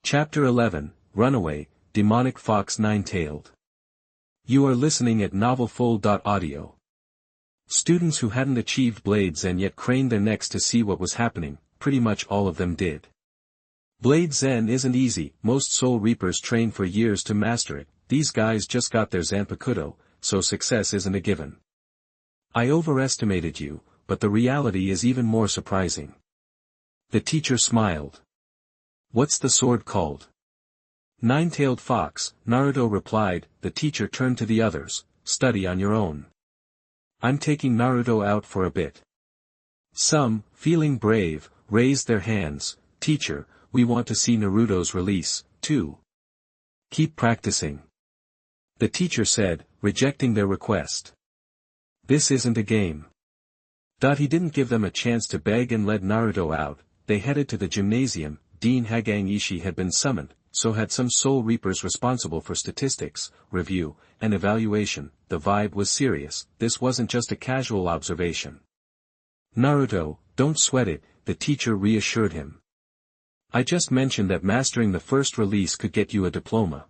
Chapter 11, Runaway, Demonic Fox Nine-Tailed. You are listening at novelfull.audio. Students who hadn't achieved blades and yet craned their necks to see what was happening, pretty much all of them did. Blade Zen isn't easy, most Soul Reapers train for years to master it, these guys just got their Zanpakuto, so success isn't a given. I overestimated you, but the reality is even more surprising. The teacher smiled. What's the sword called? Nine-tailed fox, Naruto replied. The teacher turned to the others, study on your own. I'm taking Naruto out for a bit. Some, feeling brave, raised their hands. Teacher, we want to see Naruto's release, too. Keep practicing. The teacher said, rejecting their request. This isn't a game. He didn't give them a chance to beg and led Naruto out. They headed to the gymnasium. Dean Hagang had been summoned, so had some Soul Reapers responsible for statistics, review, and evaluation. The vibe was serious, this wasn't just a casual observation. Naruto, don't sweat it, the teacher reassured him. I just mentioned that mastering the first release could get you a diploma.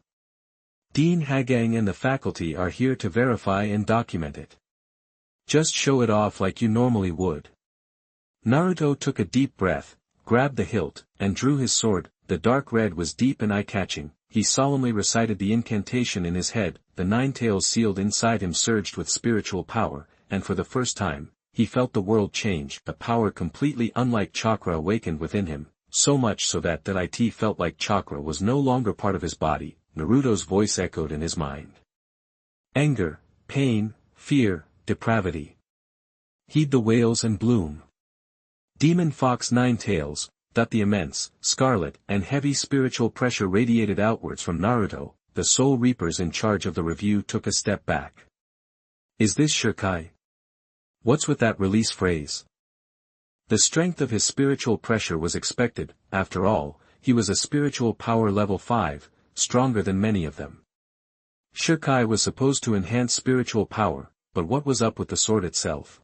Dean Hagang and the faculty are here to verify and document it. Just show it off like you normally would. Naruto took a deep breath, grabbed the hilt, and drew his sword. The dark red was deep and eye-catching. He solemnly recited the incantation in his head. The nine tails sealed inside him surged with spiritual power, and for the first time, he felt the world change. A power completely unlike chakra awakened within him, so much so that it felt like chakra was no longer part of his body. Naruto's voice echoed in his mind. Anger, pain, fear, depravity. Heed the wails and bloom. Demon Fox Nine Tails, the immense, scarlet, and heavy spiritual pressure radiated outwards from Naruto. The Soul Reapers in charge of the review took a step back. Is this Shirkai? What's with that release phrase? The strength of his spiritual pressure was expected. After all, he was a spiritual power level 5, stronger than many of them. Shirkai was supposed to enhance spiritual power, but what was up with the sword itself?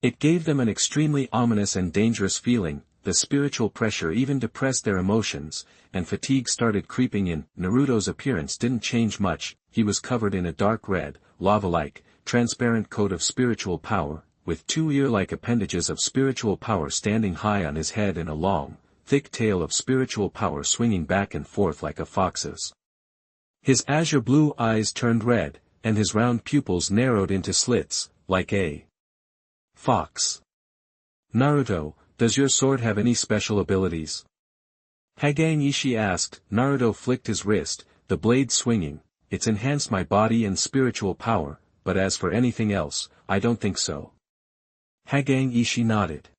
It gave them an extremely ominous and dangerous feeling. The spiritual pressure even depressed their emotions, and fatigue started creeping in. Naruto's appearance didn't change much. He was covered in a dark red, lava-like, transparent coat of spiritual power, with two ear-like appendages of spiritual power standing high on his head and a long, thick tail of spiritual power swinging back and forth like a fox's. His azure blue eyes turned red, and his round pupils narrowed into slits, like a fox. Naruto, does your sword have any special abilities? Hagang asked. Naruto flicked his wrist, the blade swinging. It's enhanced my body and spiritual power, but as for anything else, I don't think so. Hagang nodded.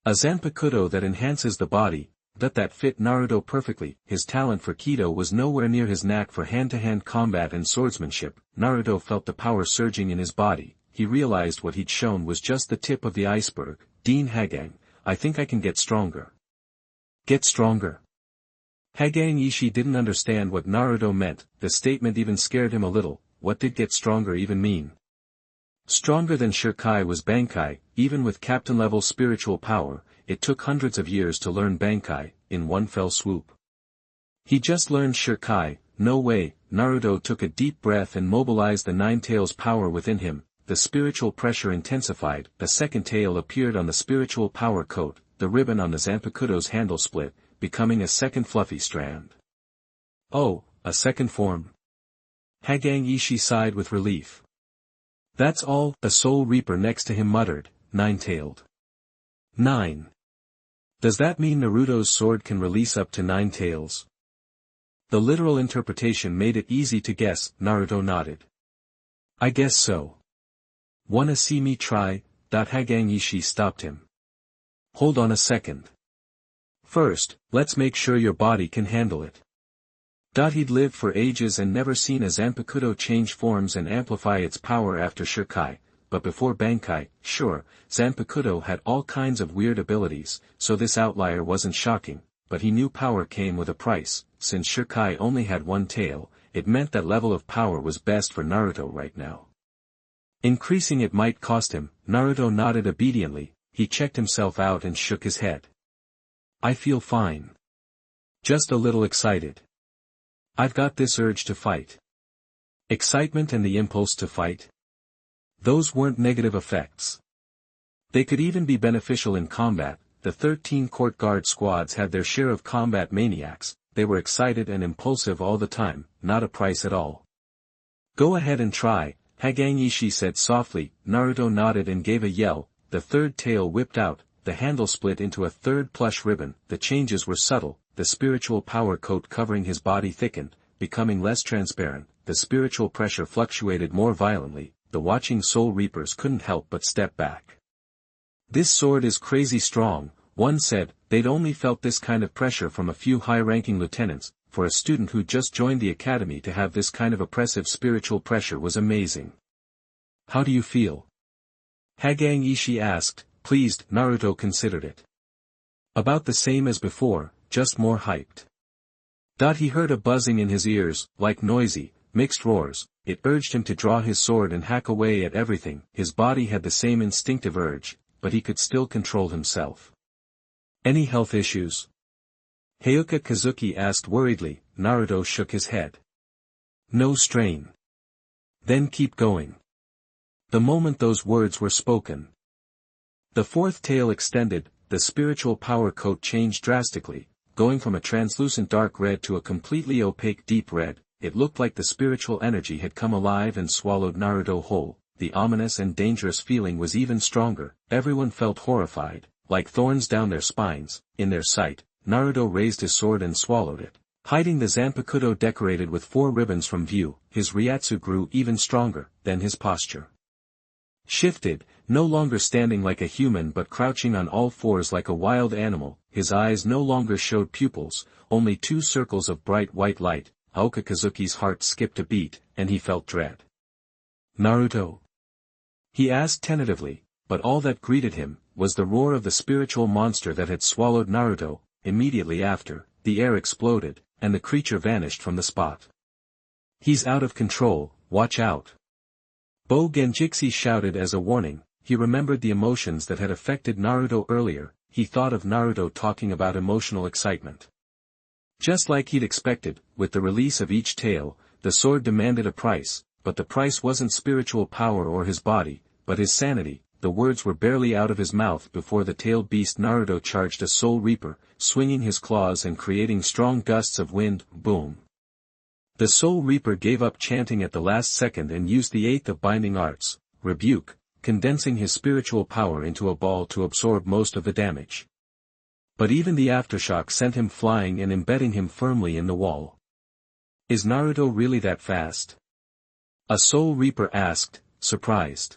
A Zanpakuto that enhances the body, that fit Naruto perfectly. His talent for Kido was nowhere near his knack for hand-to-hand combat and swordsmanship. Naruto felt the power surging in his body. He realized what he'd shown was just the tip of the iceberg. Dean Hagang, I think I can get stronger. Get stronger? Hagang didn't understand what Naruto meant. The statement even scared him a little. What did get stronger even mean? Stronger than Shirkai was Bankai. Even with captain-level spiritual power, it took hundreds of years to learn Bankai, in one fell swoop. He just learned Shirkai. No way. Naruto took a deep breath and mobilized the nine tails power within him. The spiritual pressure intensified. A second tail appeared on the spiritual power coat. The ribbon on the Zanpakuto's handle split, becoming a second fluffy strand. Oh, a second form. Hagang sighed with relief. That's all, a Soul Reaper next to him muttered, nine-tailed. 9. Does that mean Naruto's sword can release up to 9 tails? The literal interpretation made it easy to guess. Naruto nodded. I guess so. Wanna see me try? Hagang stopped him. Hold on a second. First, let's make sure your body can handle it. He'd lived for ages and never seen a Zanpakuto change forms and amplify its power after Shirkai, but before Bankai, sure, Zanpakuto had all kinds of weird abilities, so this outlier wasn't shocking, but he knew power came with a price. Since Shirkai only had one tail, it meant that level of power was best for Naruto right now. Increasing it might cost him. Naruto nodded obediently. He checked himself out and shook his head. I feel fine. Just a little excited. I've got this urge to fight. Excitement and the impulse to fight? Those weren't negative effects. They could even be beneficial in combat. The 13 court guard squads had their share of combat maniacs. They were excited and impulsive all the time, not a price at all. Go ahead and try, Haganyishi said softly. Naruto nodded and gave a yell. The third tail whipped out, the handle split into a third plush ribbon. The changes were subtle, the spiritual power coat covering his body thickened, becoming less transparent, the spiritual pressure fluctuated more violently. The watching Soul Reapers couldn't help but step back. This sword is crazy strong, one said. They'd only felt this kind of pressure from a few high-ranking lieutenants. For a student who just joined the academy to have this kind of oppressive spiritual pressure was amazing. How do you feel? Haganyishi asked, pleased. Naruto considered it. About the same as before, just more hyped. He heard a buzzing in his ears, like noisy, mixed roars. It urged him to draw his sword and hack away at everything. His body had the same instinctive urge, but he could still control himself. Any health issues? Hayuka Kazuki asked worriedly. Naruto shook his head. No strain. Then keep going. The moment those words were spoken, the fourth tail extended, the spiritual power coat changed drastically, going from a translucent dark red to a completely opaque deep red. It looked like the spiritual energy had come alive and swallowed Naruto whole. The ominous and dangerous feeling was even stronger. Everyone felt horrified, like thorns down their spines. In their sight, Naruto raised his sword and swallowed it, hiding the Zanpakuto decorated with 4 ribbons from view. His Ryatsu grew even stronger. Then his posture shifted, no longer standing like a human but crouching on all fours like a wild animal. His eyes no longer showed pupils, only 2 circles of bright white light. Hayuka Kazuki's heart skipped a beat, and he felt dread. Naruto? He asked tentatively, but all that greeted him was the roar of the spiritual monster that had swallowed Naruto. Immediately after, the air exploded, and the creature vanished from the spot. He's out of control, watch out. Bo Genjixi shouted as a warning. He remembered the emotions that had affected Naruto earlier. He thought of Naruto talking about emotional excitement. Just like he'd expected, with the release of each tail, the sword demanded a price, but the price wasn't spiritual power or his body, but his sanity. The words were barely out of his mouth before the tailed beast Naruto charged a Soul Reaper, swinging his claws and creating strong gusts of wind. Boom. The Soul Reaper gave up chanting at the last second and used the 8th of Binding Arts, Rebuke, condensing his spiritual power into a ball to absorb most of the damage. But even the aftershock sent him flying and embedding him firmly in the wall. Is Naruto really that fast? A Soul Reaper asked, surprised.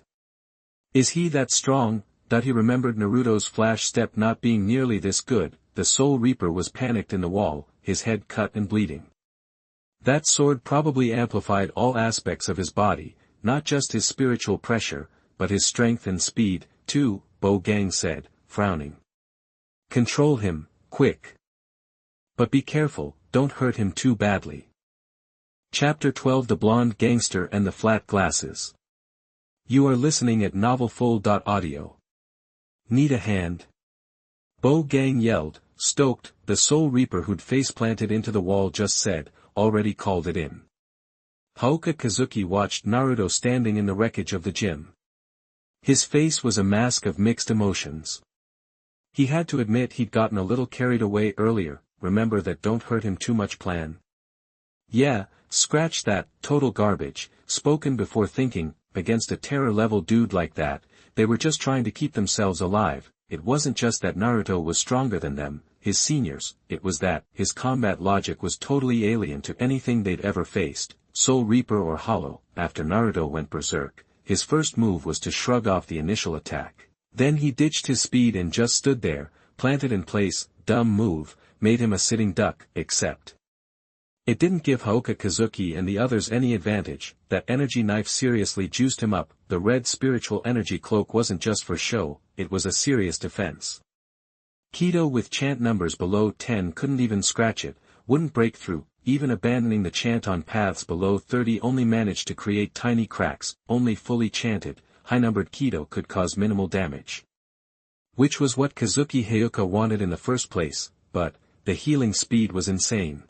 Is he that strong? He remembered Naruto's flash step not being nearly this good. The Soul Reaper was panicked in the wall, his head cut and bleeding. That sword probably amplified all aspects of his body, not just his spiritual pressure, but his strength and speed, too, Bo Gang said, frowning. Control him, quick. But be careful, don't hurt him too badly. Chapter 12 The Blonde Gangster and the Flat Glasses. You are listening at novelfull.audio. Need a hand? Bo Gang yelled, stoked. The Soul Reaper who'd face-planted into the wall just said, already called it in. Hayuka Kazuki watched Naruto standing in the wreckage of the gym. His face was a mask of mixed emotions. He had to admit he'd gotten a little carried away earlier. Remember that don't hurt him too much plan? Yeah, scratch that, total garbage, spoken before thinking. Against a terror-level dude like that, they were just trying to keep themselves alive. It wasn't just that Naruto was stronger than them, his seniors, it was that his combat logic was totally alien to anything they'd ever faced, Soul Reaper or Hollow. After Naruto went berserk, his first move was to shrug off the initial attack. Then he ditched his speed and just stood there, planted in place. Dumb move, made him a sitting duck, except it didn't give Hayuka Kazuki and the others any advantage. That energy knife seriously juiced him up. The red spiritual energy cloak wasn't just for show, it was a serious defense. Kido with chant numbers below 10 couldn't even scratch it, wouldn't break through. Even abandoning the chant on paths below 30 only managed to create tiny cracks. Only fully chanted, high-numbered Kido could cause minimal damage. Which was what Kazuki Hayuka wanted in the first place, but the healing speed was insane.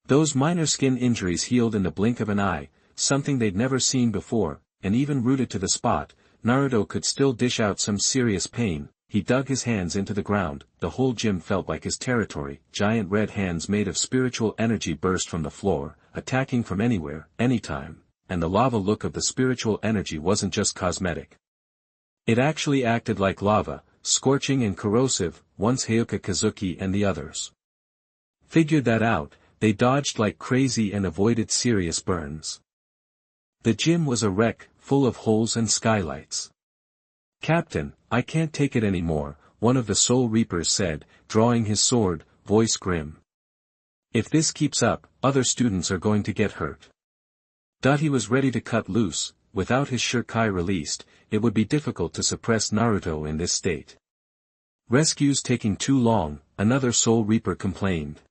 Those minor skin injuries healed in the blink of an eye, something they'd never seen before, and even rooted to the spot, Naruto could still dish out some serious pain. He dug his hands into the ground, the whole gym felt like his territory, giant red hands made of spiritual energy burst from the floor, attacking from anywhere, anytime, and the lava look of the spiritual energy wasn't just cosmetic. It actually acted like lava, scorching and corrosive, once Hyuga Kazuki and the others figured that out, they dodged like crazy and avoided serious burns. The gym was a wreck, full of holes and skylights. "Captain, I can't take it anymore," one of the Soul Reapers said, drawing his sword, voice grim. "If this keeps up, other students are going to get hurt." He was ready to cut loose. Without his Shirkai released, it would be difficult to suppress Naruto in this state. "Rescue's taking too long," another Soul Reaper complained.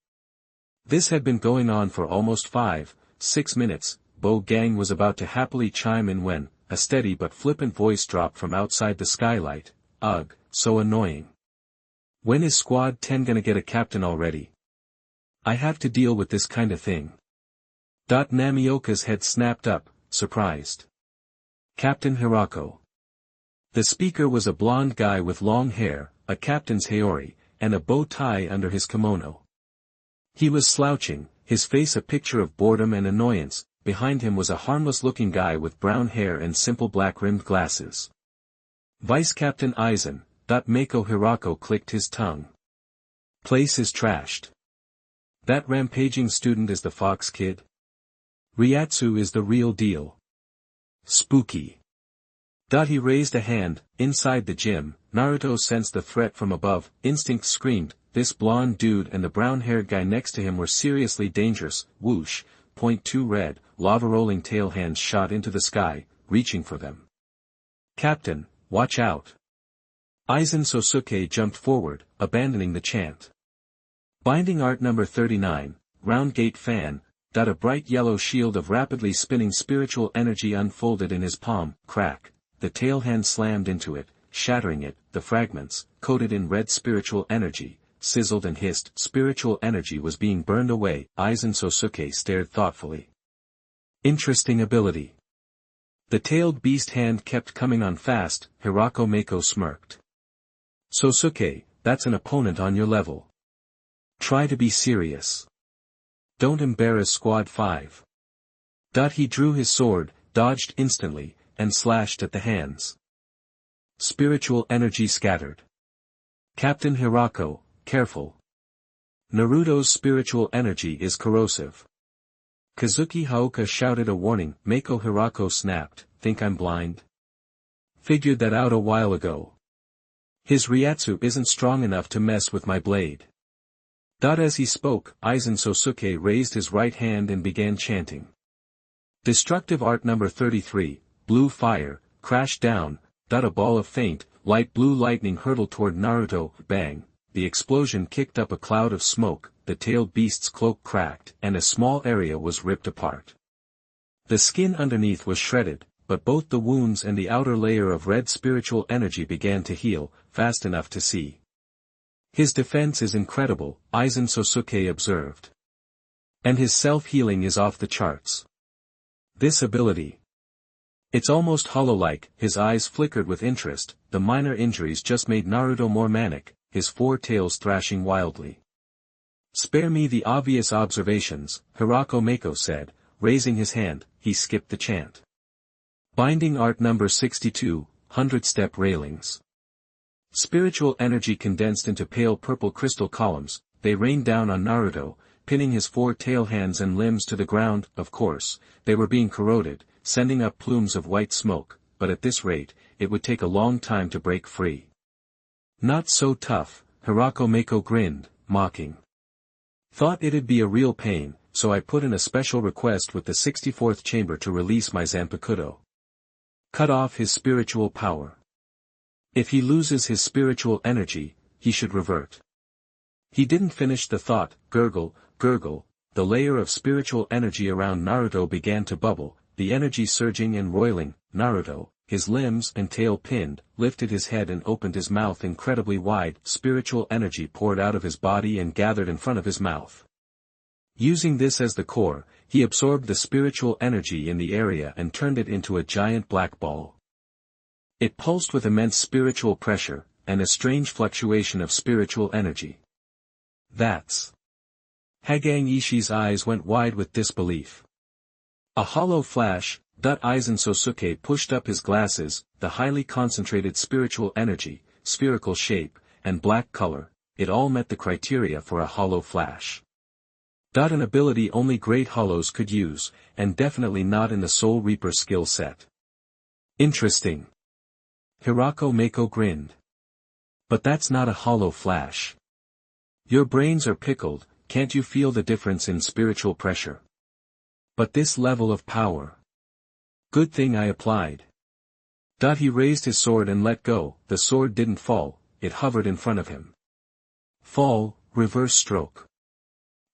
This had been going on for almost 5-6 minutes. Bo Gang was about to happily chime in when a steady but flippant voice dropped from outside the skylight. "Ugh, so annoying. When is Squad 10 gonna get a captain already? I have to deal with this kinda thing." Namioka's head snapped up, surprised. "Captain Hirako." The speaker was a blond guy with long hair, a captain's haori, and a bow tie under his kimono. He was slouching, his face a picture of boredom and annoyance. Behind him was a harmless-looking guy with brown hair and simple black-rimmed glasses. "Vice Captain Aizen." Mako Hirako clicked his tongue. "Place is trashed. That rampaging student is the Fox Kid. Ryatsu is the real deal. Spooky." He raised a hand. Inside the gym, Naruto sensed the threat from above. Instinct screamed, this blonde dude and the brown-haired guy next to him were seriously dangerous. Whoosh, .2 red, lava-rolling tail hands shot into the sky, reaching for them. "Captain, watch out." Aizen Sosuke jumped forward, abandoning the chant. Binding art number 39, Round Gate Fan. A bright yellow shield of rapidly spinning spiritual energy unfolded in his palm. Crack. The tail hand slammed into it, shattering it. The fragments, coated in red spiritual energy, sizzled and hissed. Spiritual energy was being burned away. Aizen Sosuke stared thoughtfully. Interesting ability. The tailed beast hand kept coming on fast. Hirako Mako smirked. "Sosuke, that's an opponent on your level. Try to be serious. Don't embarrass Squad 5. He drew his sword, dodged instantly, and slashed at the hands. Spiritual energy scattered. "Captain Hirako, careful. Naruto's spiritual energy is corrosive." Kazuki Haoka shouted a warning. Mako Hirako snapped, "Think I'm blind? Figured that out a while ago. His Ryatsu isn't strong enough to mess with my blade." As he spoke, Aizen Sosuke raised his right hand and began chanting. Destructive art number 33, Blue Fire, crashed down. A ball of faint, light blue lightning hurtled toward Naruto. Bang! The explosion kicked up a cloud of smoke, the tailed beast's cloak cracked, and a small area was ripped apart. The skin underneath was shredded, but both the wounds and the outer layer of red spiritual energy began to heal, fast enough to see. "His defense is incredible," Aizen Sosuke observed. "And his self-healing is off the charts. This ability. It's almost hollow-like." His eyes flickered with interest. The minor injuries just made Naruto more manic, his four tails thrashing wildly. "Spare me the obvious observations," Hirako Mako said, raising his hand. He skipped the chant. Binding art number 62, 100-step railings. Spiritual energy condensed into pale purple crystal columns. They rained down on Naruto, pinning his four tail hands and limbs to the ground. Of course, they were being corroded, sending up plumes of white smoke, but at this rate, it would take a long time to break free. "Not so tough," Hirako Mako grinned, mocking. "Thought it'd be a real pain, so I put in a special request with the 64th chamber to release my Zanpakuto. Cut off his spiritual power. If he loses his spiritual energy, he should revert." He didn't finish the thought. Gurgle, gurgle, the layer of spiritual energy around Naruto began to bubble, the energy surging and roiling. "Naruto, his limbs and tail pinned, lifted his head and opened his mouth incredibly wide. Spiritual energy poured out of his body and gathered in front of his mouth. Using this as the core, he absorbed the spiritual energy in the area and turned it into a giant black ball. It pulsed with immense spiritual pressure, and a strange fluctuation of spiritual energy. That's... Hagang Ishi's eyes went wide with disbelief. A hollow flash. Aizen Sosuke pushed up his glasses. The highly concentrated spiritual energy, spherical shape, and black color, it all met the criteria for a hollow flash. An ability only great hollows could use, and definitely not in the Soul Reaper skill set. Interesting. Hirako Mako grinned. But that's not a hollow flash. Your brains are pickled, can't you feel the difference in spiritual pressure? But this level of power. Good thing I applied. He raised his sword and let go. The sword didn't fall, it hovered in front of him. Fall, reverse stroke.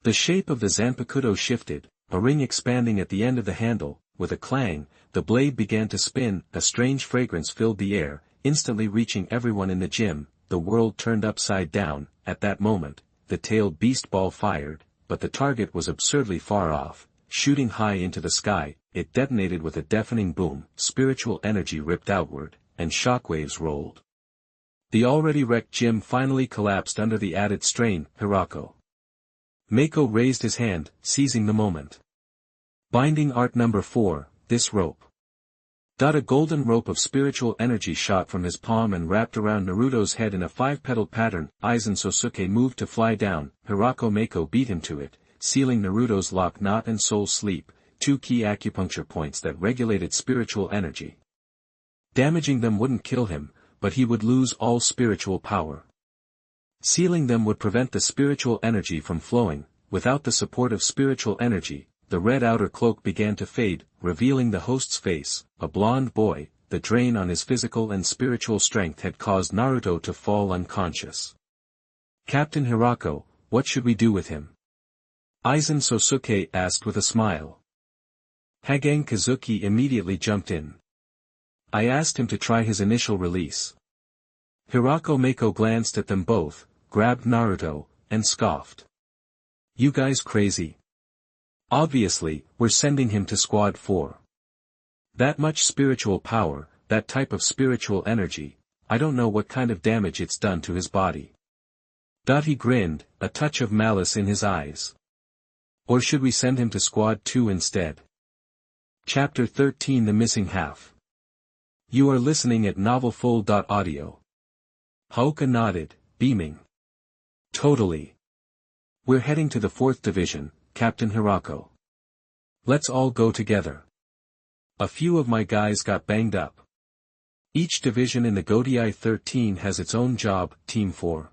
The shape of the Zanpakuto shifted, a ring expanding at the end of the handle. With a clang, the blade began to spin. A strange fragrance filled the air, instantly reaching everyone in the gym. The world turned upside down. At that moment, the tailed beast ball fired, but the target was absurdly far off. Shooting high into the sky, it detonated with a deafening boom. Spiritual energy ripped outward, and shockwaves rolled. The already wrecked gym finally collapsed under the added strain. Hirako Mako raised his hand, seizing the moment. Binding art number 4, this rope. A golden rope of spiritual energy shot from his palm and wrapped around Naruto's head in a 5-petaled pattern. Aizen Sosuke moved to fly down. Hirako Mako beat him to it, sealing Naruto's lock knot and soul sleep, 2 key acupuncture points that regulated spiritual energy. Damaging them wouldn't kill him, but he would lose all spiritual power. Sealing them would prevent the spiritual energy from flowing. Without the support of spiritual energy, the red outer cloak began to fade, revealing the host's face, a blond boy. The drain on his physical and spiritual strength had caused Naruto to fall unconscious. Captain Hirako, what should we do with him? Aizen Sosuke asked with a smile. Hagang Kazuki immediately jumped in. I asked him to try his initial release. Hirako Mako glanced at them both, grabbed Naruto, and scoffed. You guys crazy? Obviously, we're sending him to Squad 4. That much spiritual power, that type of spiritual energy, I don't know what kind of damage it's done to his body. He grinned, a touch of malice in his eyes. Or should we send him to Squad 2 instead? Chapter 13 The Missing Half. You are listening at novelfull.audio. Haoka nodded, beaming. Totally. We're heading to the 4th Division, Captain Hirako. Let's all go together. A few of my guys got banged up. Each division in the Godiai 13 has its own job. Team 4.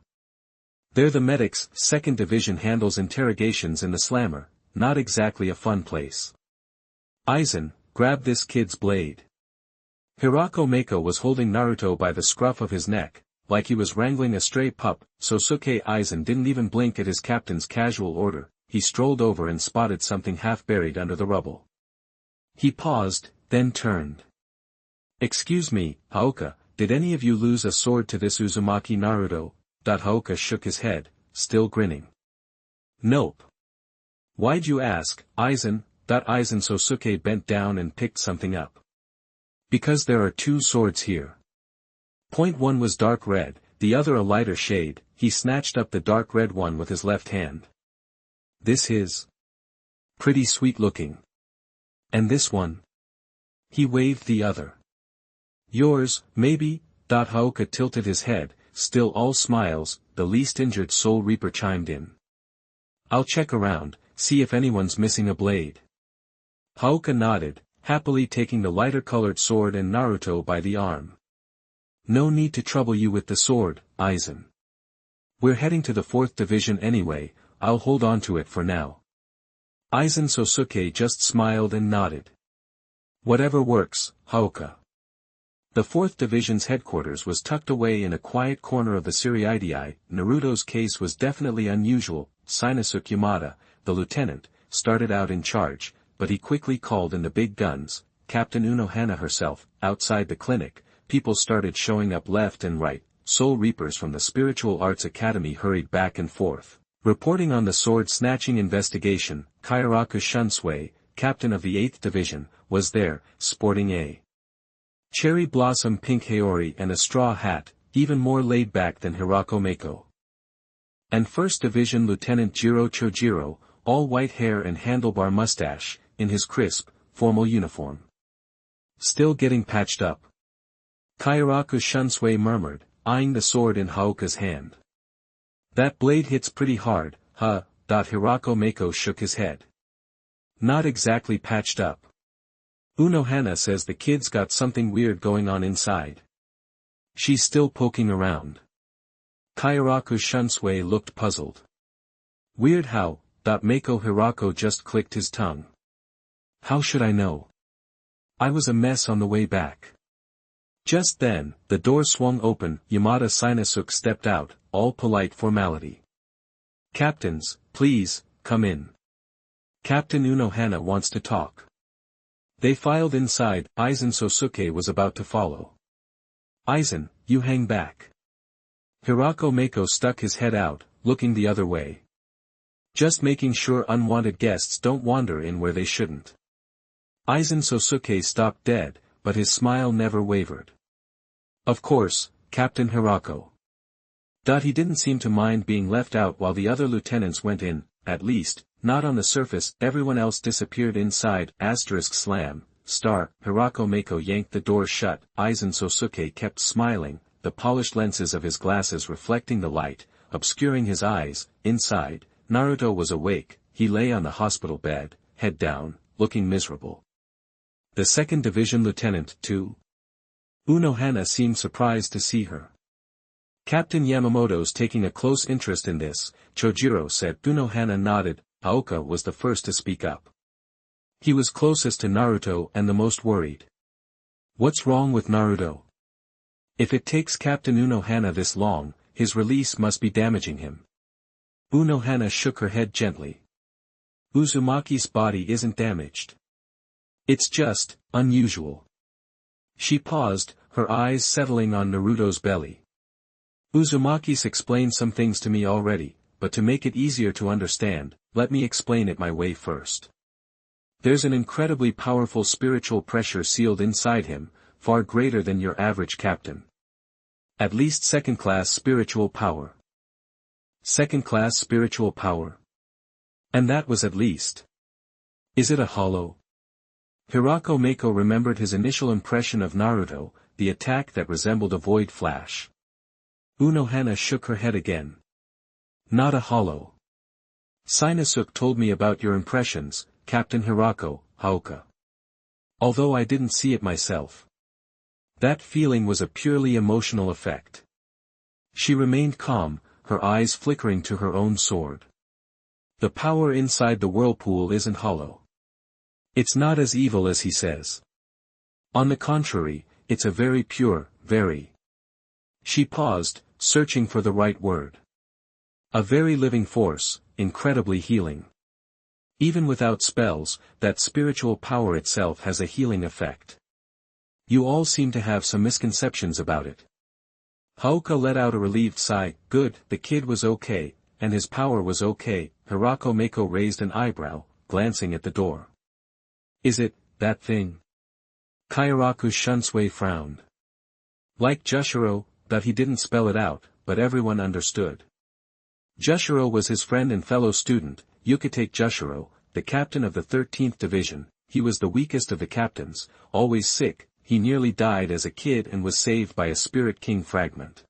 They're the medics. 2nd Division handles interrogations in the slammer, not exactly a fun place. Aizen, grab this kid's blade. Hirako Mako was holding Naruto by the scruff of his neck, like he was wrangling a stray pup. Sosuke Aizen didn't even blink at his captain's casual order. He strolled over and spotted something half buried under the rubble. He paused, then turned. Excuse me, Haoka, did any of you lose a sword to this Uzumaki Naruto? Haoka shook his head, still grinning. Nope. Why'd you ask, Aizen? Aizen Sosuke bent down and picked something up. Because there are 2 swords here. Point one was dark red, the other a lighter shade. He snatched up the dark red one with his left hand. This is pretty sweet looking. And this one? He waved the other. Yours, maybe? Haoka tilted his head, still all smiles. The least injured Soul Reaper chimed in. I'll check around, see if anyone's missing a blade. Haoka nodded, happily taking the lighter-colored sword and Naruto by the arm. No need to trouble you with the sword, Aizen. We're heading to the 4th Division anyway, I'll hold on to it for now. Aizen Sosuke just smiled and nodded. Whatever works, Haoka. The 4th Division's headquarters was tucked away in a quiet corner of the Suriidii. Naruto's case was definitely unusual. Shinosuke Yamada, the lieutenant, started out in charge, but he quickly called in the big guns. Captain Unohana herself. Outside the clinic, people started showing up left and right. Soul Reapers from the Spiritual Arts Academy hurried back and forth, reporting on the sword-snatching investigation. Kairaku Shunsui, captain of the 8th Division, was there, sporting a cherry blossom pink haori and a straw hat, even more laid back than Hirako Mako. And 1st Division Lieutenant Jiro Chojiro, all white hair and handlebar mustache, in his crisp, formal uniform. Still getting patched up. Kairaku Shunsui murmured, eyeing the sword in Haoka's hand. That blade hits pretty hard, huh? Hirako Mako shook his head. Not exactly patched up. Unohana says the kid's got something weird going on inside. She's still poking around. Kairaku Shunsui looked puzzled. Weird how? Mako Hirako just clicked his tongue. How should I know? I was a mess on the way back. Just then, the door swung open. Yamada Sinasuke stepped out, all polite formality. Captains, please, come in. Captain Unohana wants to talk. They filed inside. Aizen Sosuke was about to follow. Aizen, you hang back. Hirako Mako stuck his head out, looking the other way. Just making sure unwanted guests don't wander in where they shouldn't. Aizen Sosuke stopped dead, but his smile never wavered. Of course, Captain Hirako. He didn't seem to mind being left out while the other lieutenants went in, at least, not on the surface. Everyone else disappeared inside. *slam, Hirako Mako yanked the door shut. Aizen Sosuke kept smiling, the polished lenses of his glasses reflecting the light, obscuring his eyes. Inside, Naruto was awake. He lay on the hospital bed, head down, looking miserable. The 2nd Division Lieutenant, too? Unohana seemed surprised to see her. Captain Yamamoto's taking a close interest in this, Chojiro said. Unohana nodded. Aoka was the first to speak up. He was closest to Naruto and the most worried. What's wrong with Naruto? If it takes Captain Unohana this long, his release must be damaging him. Unohana shook her head gently. Uzumaki's body isn't damaged. It's just, unusual. She paused, her eyes settling on Naruto's belly. Uzumaki's explained some things to me already, but to make it easier to understand, let me explain it my way first. There's an incredibly powerful spiritual pressure sealed inside him, far greater than your average captain. At least 2nd-class spiritual power. 2nd-class spiritual power. And that was at least. Is it a hollow? Hirako Mako remembered his initial impression of Naruto, the attack that resembled a void flash. Unohana shook her head again. Not a hollow. Sinasuke told me about your impressions, Captain Hirako, Haoka. Although I didn't see it myself. That feeling was a purely emotional effect. She remained calm, her eyes flickering to her own sword. The power inside the whirlpool isn't hollow. It's not as evil as he says. On the contrary, it's a very pure, very. She paused, searching for the right word. A very living force, incredibly healing. Even without spells, that spiritual power itself has a healing effect. You all seem to have some misconceptions about it. Haoka let out a relieved sigh. Good, the kid was okay, and his power was okay. Hirako Mako raised an eyebrow, glancing at the door. Is it, that thing? Kairaku Shunsui frowned. Like Jushiro, that he didn't spell it out, but everyone understood. Jushiro was his friend and fellow student, Yukitake Jushiro, the captain of the 13th Division. He was the weakest of the captains, always sick. He nearly died as a kid and was saved by a Spirit King fragment.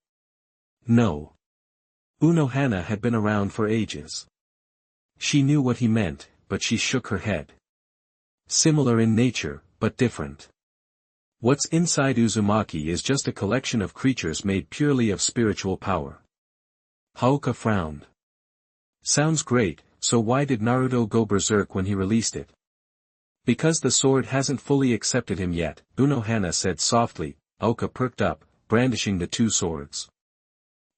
No. Unohana had been around for ages. She knew what he meant, but she shook her head. Similar in nature, but different. What's inside Uzumaki is just a collection of creatures made purely of spiritual power. Haoka frowned. Sounds great, so why did Naruto go berserk when he released it? Because the sword hasn't fully accepted him yet, Unohana said softly. Haoka perked up, brandishing the two swords.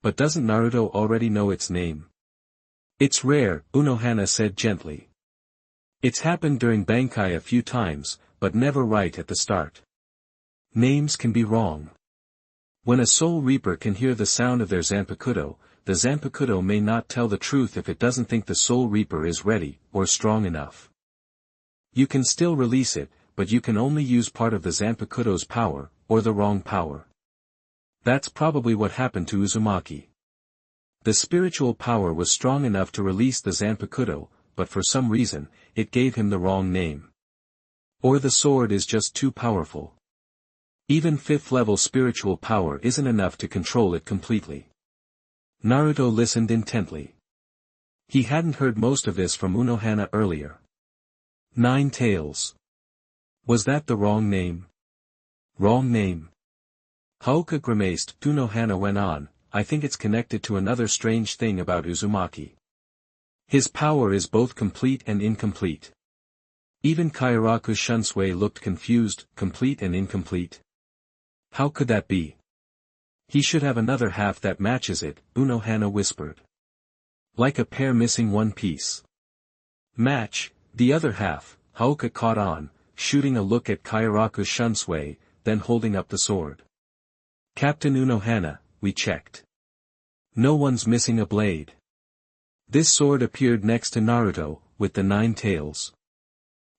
But doesn't Naruto already know its name? It's rare, Unohana said gently. It's happened during Bankai a few times, but never right at the start. Names can be wrong. When a Soul Reaper can hear the sound of their Zanpakuto, the Zanpakuto may not tell the truth if it doesn't think the Soul Reaper is ready, or strong enough. You can still release it, but you can only use part of the Zanpakuto's power, or the wrong power. That's probably what happened to Uzumaki. The spiritual power was strong enough to release the Zanpakuto, but for some reason, it gave him the wrong name. Or the sword is just too powerful. Even 5th level spiritual power isn't enough to control it completely. Naruto listened intently. He hadn't heard most of this from Unohana earlier. 9 Tails. Was that the wrong name? Wrong name. Haoka grimaced. Unohana went on, I think it's connected to another strange thing about Uzumaki. His power is both complete and incomplete. Even Kairaku Shunsui looked confused, complete and incomplete. How could that be? He should have another half that matches it, Unohana whispered. Like a pair missing one piece. Match, the other half, Haoka caught on, shooting a look at Kairaku Shunsui, then holding up the sword. Captain Unohana, we checked. No one's missing a blade. This sword appeared next to Naruto, with the 9 tails.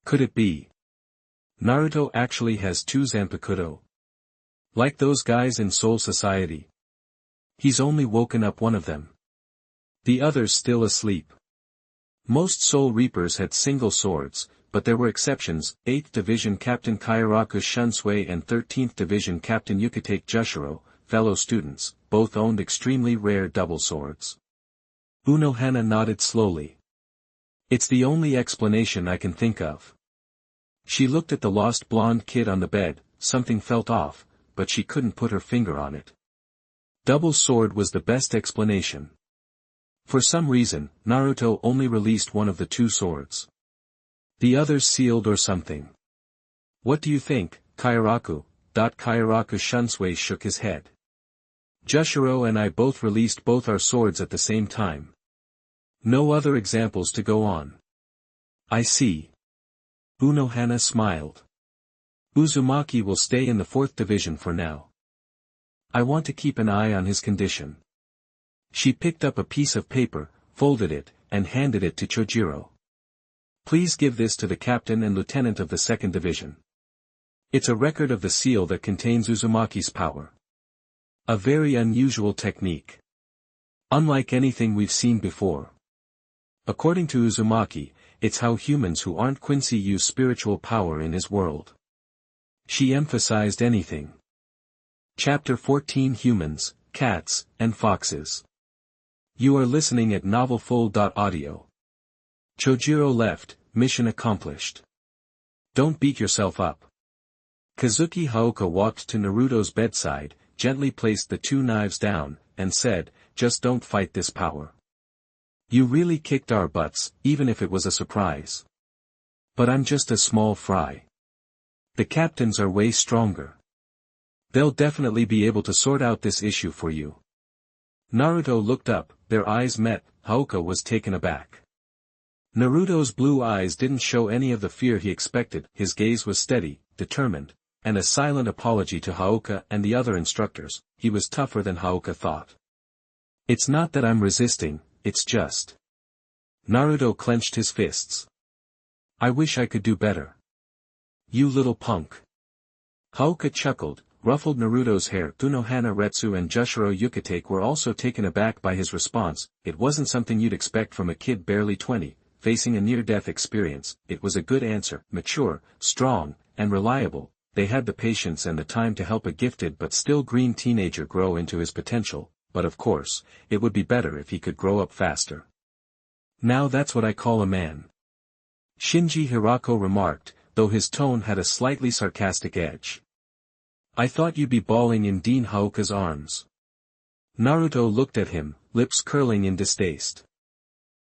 Could it be? Naruto actually has 2 Zanpakuto. Like those guys in Soul Society. He's only woken up one of them. The other's still asleep. Most Soul Reapers had single swords, but there were exceptions. 8th Division Captain Kairaku Shunsui and 13th Division Captain Yukitake Jushiro, fellow students, both owned extremely rare double swords. Unohana nodded slowly. It's the only explanation I can think of. She looked at the lost blonde kid on the bed, something felt off, but she couldn't put her finger on it. Double sword was the best explanation. For some reason, Naruto only released one of the 2 swords. The others sealed or something. What do you think, Kairaku? Kairaku Shunsui shook his head. Jushiro and I both released both our swords at the same time. No other examples to go on. I see. Unohana smiled. Uzumaki will stay in the 4th division for now. I want to keep an eye on his condition. She picked up a piece of paper, folded it, and handed it to Chojiro. Please give this to the captain and lieutenant of the 2nd division. It's a record of the seal that contains Uzumaki's power. A very unusual technique. Unlike anything we've seen before. According to Uzumaki, it's how humans who aren't Quincy use spiritual power in his world. She emphasized anything. Chapter 14 Humans, Cats, and Foxes. You are listening at novelfull.audio. Chojiro left, mission accomplished. Don't beat yourself up. Kazuki Haoka walked to Naruto's bedside, gently placed the 2 knives down, and said, just don't fight this power. You really kicked our butts, even if it was a surprise. But I'm just a small fry. The captains are way stronger. They'll definitely be able to sort out this issue for you. Naruto looked up, their eyes met. Haoka was taken aback. Naruto's blue eyes didn't show any of the fear he expected, his gaze was steady, determined, and a silent apology to Haoka and the other instructors. He was tougher than Haoka thought. It's not that I'm resisting, it's just. Naruto clenched his fists. I wish I could do better. You little punk. Haoka chuckled, ruffled Naruto's hair. Unohana Retsu and Jushiro Yukitake were also taken aback by his response. It wasn't something you'd expect from a kid barely 20, facing a near-death experience. It was a good answer, mature, strong, and reliable. They had the patience and the time to help a gifted but still green teenager grow into his potential, but of course, it would be better if he could grow up faster. Now that's what I call a man. Shinji Hirako remarked, though his tone had a slightly sarcastic edge. I thought you'd be bawling in Dean Haoka's arms. Naruto looked at him, lips curling in distaste.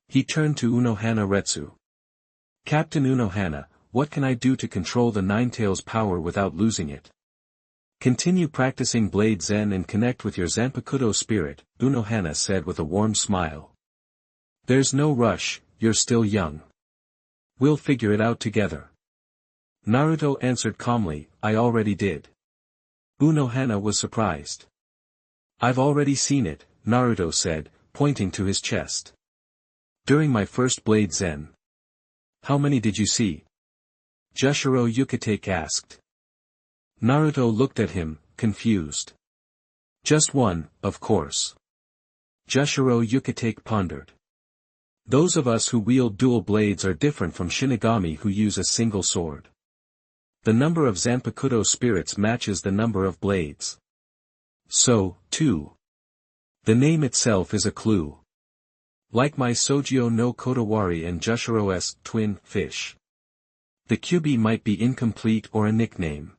He turned to Unohana Retsu. Captain Unohana, what can I do to control the Nine-Tails power without losing it? Continue practicing Blade Zen and connect with your Zanpakuto spirit, Unohana said with a warm smile. There's no rush, you're still young. We'll figure it out together. Naruto answered calmly, I already did. Unohana was surprised. I've already seen it, Naruto said, pointing to his chest. During my first Blade Zen. How many did you see? Jushiro Yukitake asked. Naruto looked at him, confused. Just one, of course. Jushiro Yukitake pondered. Those of us who wield dual blades are different from Shinigami who use a single sword. The number of Zanpakuto spirits matches the number of blades. So, too. The name itself is a clue. Like my Sojio no Kodawari and Jushiro's twin fish. The Kyubi might be incomplete or a nickname.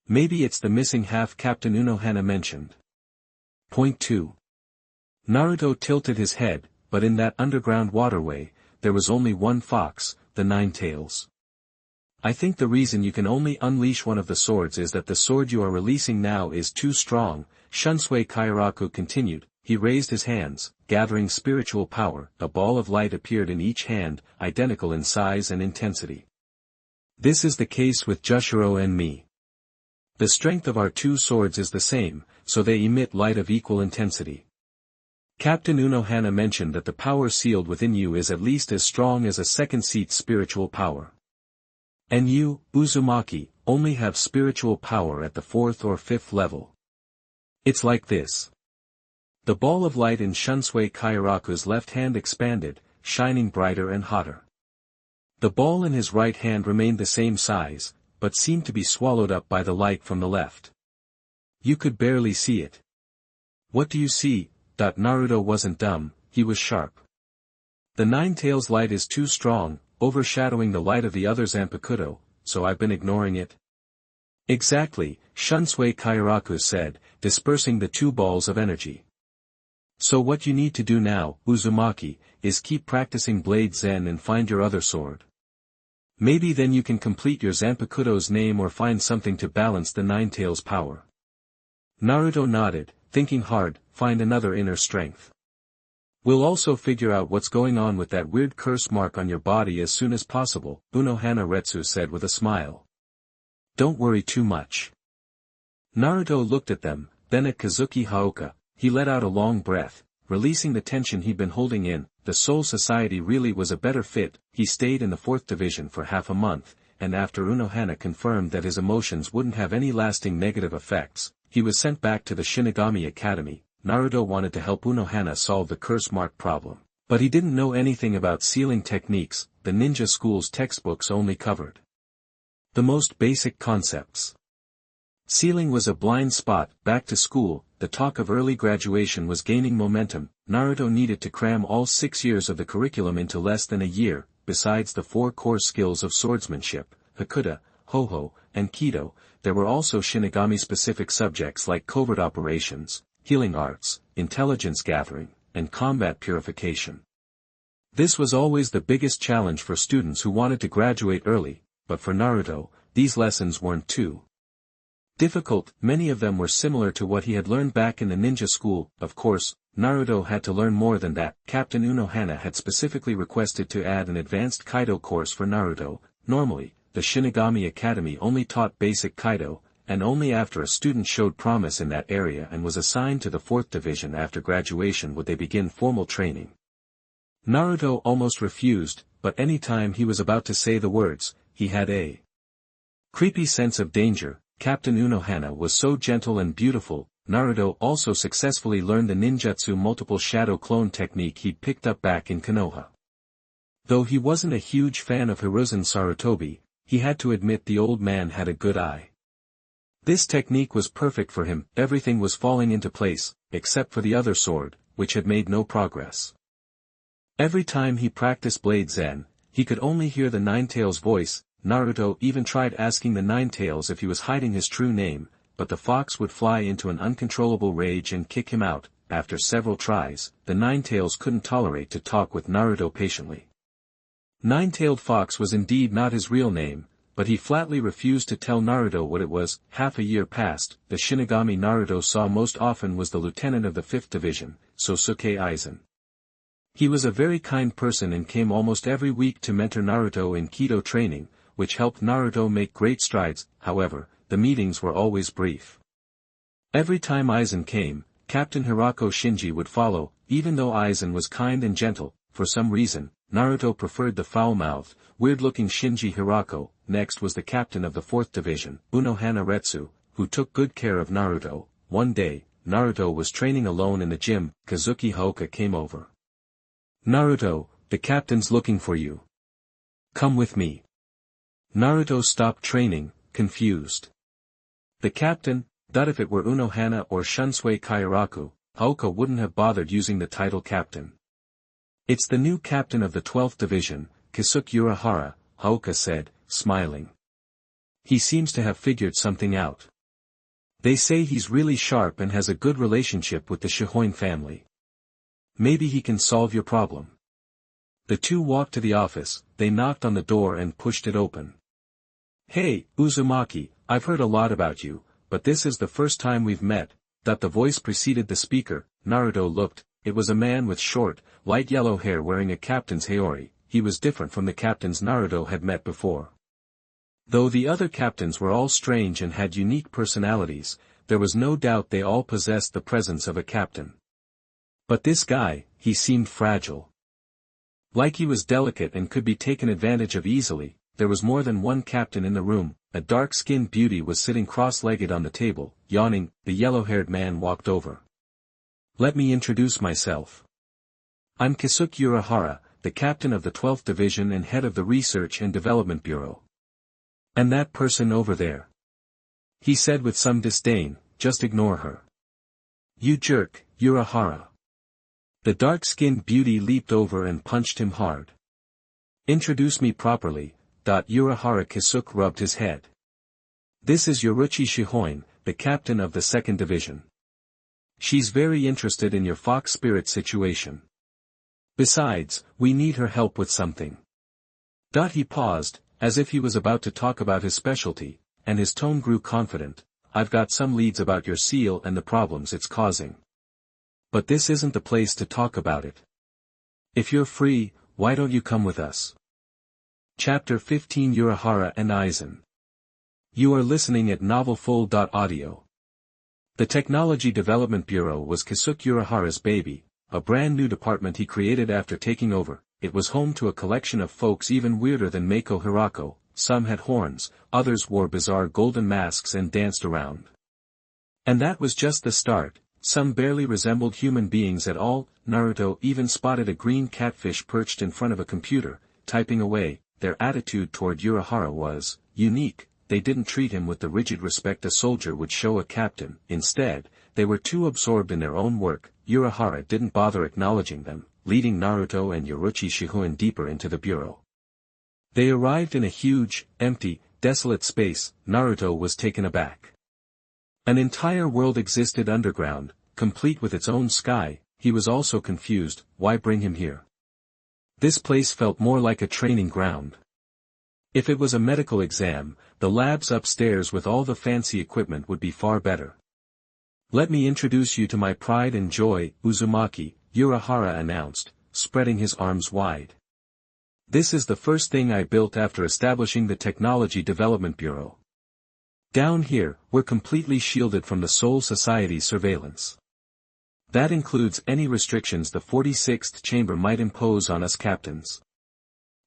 Maybe it's the missing half Captain Unohana mentioned. Point 2. Naruto tilted his head, but in that underground waterway, there was only one fox, the Nine-Tails. I think the reason you can only unleash one of the swords is that the sword you are releasing now is too strong, Shunsui Kairaku continued. He raised his hands, gathering spiritual power. A ball of light appeared in each hand, identical in size and intensity. This is the case with Jushiro and me. The strength of our two swords is the same, so they emit light of equal intensity. Captain Unohana mentioned that the power sealed within you is at least as strong as a second seat's spiritual power. And you, Uzumaki, only have spiritual power at the 4th or 5th level. It's like this. The ball of light in Shunsui Kairaku's left hand expanded, shining brighter and hotter. The ball in his right hand remained the same size, but seemed to be swallowed up by the light from the left. You could barely see it. What do you see? Naruto wasn't dumb, he was sharp. The Nine-Tails light is too strong, overshadowing the light of the other Zanpakuto, so I've been ignoring it. Exactly, Shunsui Kairaku said, dispersing the two balls of energy. So what you need to do now, Uzumaki, is keep practicing Blade Zen and find your other sword. Maybe then you can complete your Zanpakuto's name or find something to balance the Nine-Tails power. Naruto nodded, thinking hard, find another inner strength. We'll also figure out what's going on with that weird curse mark on your body as soon as possible, Unohana Retsu said with a smile. Don't worry too much. Naruto looked at them, then at Kazuki Haoka. He let out a long breath, releasing the tension he'd been holding in. The Soul Society really was a better fit. He stayed in the 4th division for half a month, and after Unohana confirmed that his emotions wouldn't have any lasting negative effects, he was sent back to the Shinigami Academy. Naruto wanted to help Unohana solve the curse mark problem, but he didn't know anything about sealing techniques. The ninja school's textbooks only covered the most basic concepts. Sealing was a blind spot. Back to school, the talk of early graduation was gaining momentum. Naruto needed to cram all 6 years of the curriculum into less than a year. Besides the 4 core skills of swordsmanship, Hakuda, Ho-Ho, and Kido, there were also Shinigami-specific subjects like covert operations, healing arts, intelligence gathering, and combat purification. This was always the biggest challenge for students who wanted to graduate early, but for Naruto, these lessons weren't too difficult. Many of them were similar to what he had learned back in the ninja school. Of course, Naruto had to learn more than that. Captain Unohana had specifically requested to add an advanced Kaido course for Naruto. Normally, the Shinigami Academy only taught basic Kaido, and only after a student showed promise in that area and was assigned to the 4th division after graduation would they begin formal training. Naruto almost refused, but any time he was about to say the words, he had a creepy sense of danger. Captain Unohana was so gentle and beautiful. Naruto also successfully learned the ninjutsu multiple shadow clone technique he'd picked up back in Konoha. Though he wasn't a huge fan of Hiruzen Sarutobi, he had to admit the old man had a good eye. This technique was perfect for him. Everything was falling into place, except for the other sword, which had made no progress. Every time he practiced Blade Zen, he could only hear the Nine-Tails voice. Naruto even tried asking the Nine-Tails if he was hiding his true name, but the fox would fly into an uncontrollable rage and kick him out. After several tries, the Nine-Tails couldn't tolerate to talk with Naruto patiently. Nine-Tailed Fox was indeed not his real name, but he flatly refused to tell Naruto what it was. Half a year passed. The Shinigami Naruto saw most often was the lieutenant of the 5th division, Sosuke Aizen. He was a very kind person and came almost every week to mentor Naruto in Kido training, which helped Naruto make great strides. However, the meetings were always brief. Every time Aizen came, Captain Hirako Shinji would follow, even though Aizen was kind and gentle. For some reason, Naruto preferred the foul-mouthed, weird-looking Shinji Hirako. Next was the captain of the 4th Division, Unohana Retsu, who took good care of Naruto. One day, Naruto was training alone in the gym. Kazuki Haoka came over. "Naruto, the captain's looking for you. Come with me." Naruto stopped training, confused. The captain? That if it were Unohana or Shunsui Kairaku, Haoka wouldn't have bothered using the title captain. "It's the new captain of the 12th Division, Kisuke Urahara," Haoka said, smiling. "He seems to have figured something out. They say he's really sharp and has a good relationship with the Shihoin family. Maybe he can solve your problem." The two walked to the office. They knocked on the door and pushed it open. "Hey, Uzumaki, I've heard a lot about you, but this is the first time we've met." That the voice preceded the speaker. Naruto looked. It was a man with short, light yellow hair wearing a captain's haori. He was different from the captains Naruto had met before. Though the other captains were all strange and had unique personalities, there was no doubt they all possessed the presence of a captain. But this guy, he seemed fragile. Like he was delicate and could be taken advantage of easily. There was more than one captain in the room. A dark-skinned beauty was sitting cross-legged on the table, yawning. The yellow-haired man walked over. "Let me introduce myself. I'm Kisuke Urahara, the captain of the 12th Division and head of the Research and Development Bureau." "And that person over there?" he said with some disdain. "Just ignore her. You jerk, Urahara." The dark-skinned beauty leaped over and punched him hard. "Introduce me properly." Urahara. Kisuke rubbed his head. "This is Yoruichi Shihoin, the captain of the 2nd Division. She's very interested in your fox spirit situation. Besides, we need her help with something." He paused, as if he was about to talk about his specialty, and his tone grew confident. "I've got some leads about your seal and the problems it's causing. But this isn't the place to talk about it. If you're free, why don't you come with us?" Chapter 15. Urahara and Aizen. You are listening at novelfull.audio. The Technology Development Bureau was Kisuke Urahara's baby, a brand new department he created after taking over. It was home to a collection of folks even weirder than Mako Hirako. Some had horns, others wore bizarre golden masks and danced around. And that was just the start. Some barely resembled human beings at all. Naruto even spotted a green catfish perched in front of a computer, typing away. Their attitude toward Urahara was unique. They didn't treat him with the rigid respect a soldier would show a captain. Instead, they were too absorbed in their own work. Urahara didn't bother acknowledging them, leading Naruto and Yoruichi Shihoin deeper into the bureau. They arrived in a huge, empty, desolate space. Naruto was taken aback. An entire world existed underground, complete with its own sky. He was also confused. Why bring him here? This place felt more like a training ground. If it was a medical exam, the labs upstairs with all the fancy equipment would be far better. "Let me introduce you to my pride and joy, Uzumaki," Urahara announced, spreading his arms wide. "This is the first thing I built after establishing the Technology Development Bureau. Down here, we're completely shielded from the Soul Society's surveillance. That includes any restrictions the 46th Chamber might impose on us captains.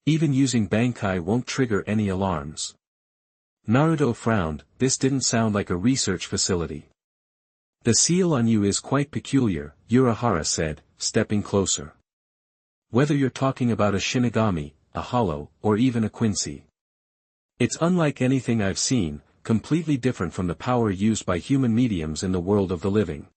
Even using Bankai won't trigger any alarms." Naruto frowned. This didn't sound like a research facility. "The seal on you is quite peculiar," Urahara said, stepping closer. "Whether you're talking about a Shinigami, a Hollow, or even a Quincy. It's unlike anything I've seen, completely different from the power used by human mediums in the world of the living."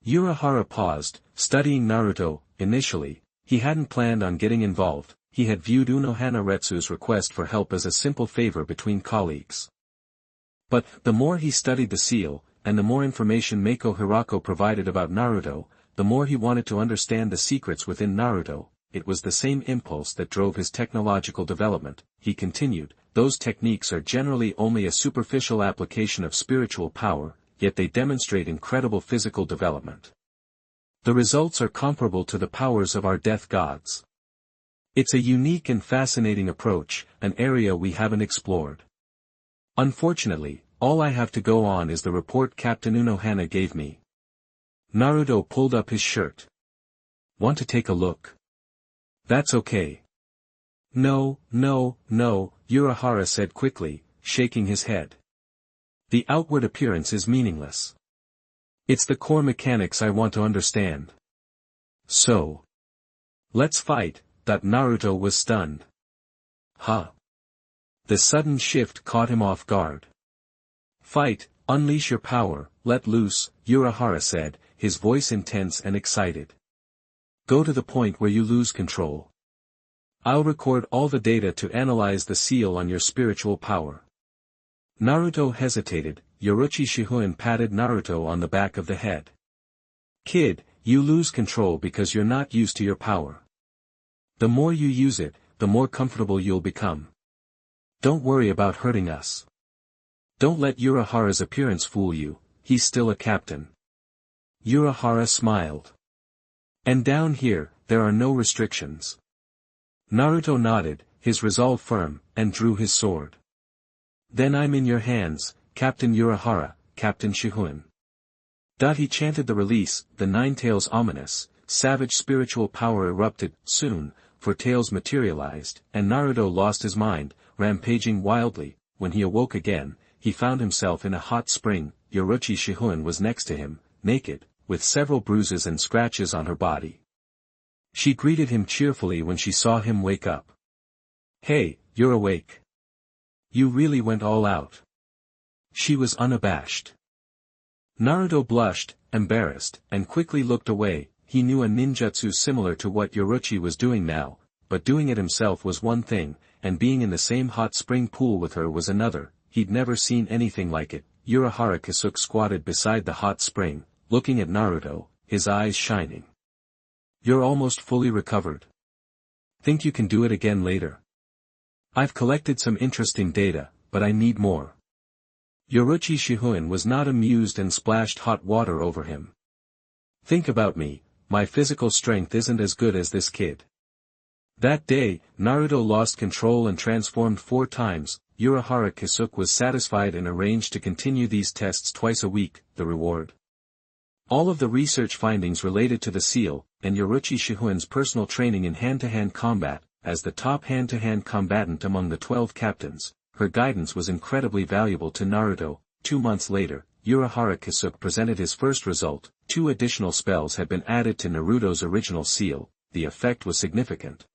Urahara paused, studying Naruto. Initially, he hadn't planned on getting involved. He had viewed Unohana Retsu's request for help as a simple favor between colleagues. But, the more he studied the seal, and the more information Mako Hirako provided about Naruto, the more he wanted to understand the secrets within Naruto. It was the same impulse that drove his technological development. He continued, "Those techniques are generally only a superficial application of spiritual power, yet they demonstrate incredible physical development. The results are comparable to the powers of our death gods. It's a unique and fascinating approach, an area we haven't explored. Unfortunately, all I have to go on is the report Captain Unohana gave me. Naruto pulled up his shirt. Want to take a look? That's okay. No, Urahara said quickly, shaking his head. The outward appearance is meaningless. It's the core mechanics I want to understand. So. Let's fight. Naruto was stunned. Huh? The sudden shift caught him off guard. Fight, unleash your power, let loose, Urahara said, his voice intense and excited. Go to the point where you lose control. I'll record all the data to analyze the seal on your spiritual power. Naruto hesitated. Orochi Shihoin patted Naruto on the back of the head. Kid, you lose control because you're not used to your power. The more you use it, the more comfortable you'll become. Don't worry about hurting us. Don't let Urahara's appearance fool you, he's still a captain. Urahara smiled. And down here, there are no restrictions. Naruto nodded, his resolve firm, and drew his sword. Then I'm in your hands, Captain Urahara, Captain Shihoin. He chanted the release, the Nine Tails ominous, savage spiritual power erupted, soon, 4 tails materialized, and Naruto lost his mind, rampaging wildly. When he awoke again, he found himself in a hot spring. Orochi Shihoin was next to him, naked, with several bruises and scratches on her body. She greeted him cheerfully when she saw him wake up. Hey, you're awake. You really went all out. She was unabashed. Naruto blushed, embarrassed, and quickly looked away. He knew a ninjutsu similar to what Orochi was doing now, but doing it himself was one thing, and being in the same hot spring pool with her was another. He'd never seen anything like it. Urahara Kisuke squatted beside the hot spring, looking at Naruto, his eyes shining. You're almost fully recovered. Think you can do it again later? I've collected some interesting data, but I need more. Orochi Shihoin was not amused and splashed hot water over him. Think about me, my physical strength isn't as good as this kid. That day, Naruto lost control and transformed 4 times. Urahara Kisuke was satisfied and arranged to continue these tests twice a week. The reward. All of the research findings related to the seal, and Orochi Shihoin's personal training in hand-to-hand combat, as the top hand-to-hand combatant among the 12 captains, her guidance was incredibly valuable to Naruto. 2 months later, Urahara Kisuke presented his first result. 2 additional spells had been added to Naruto's original seal. The effect was significant.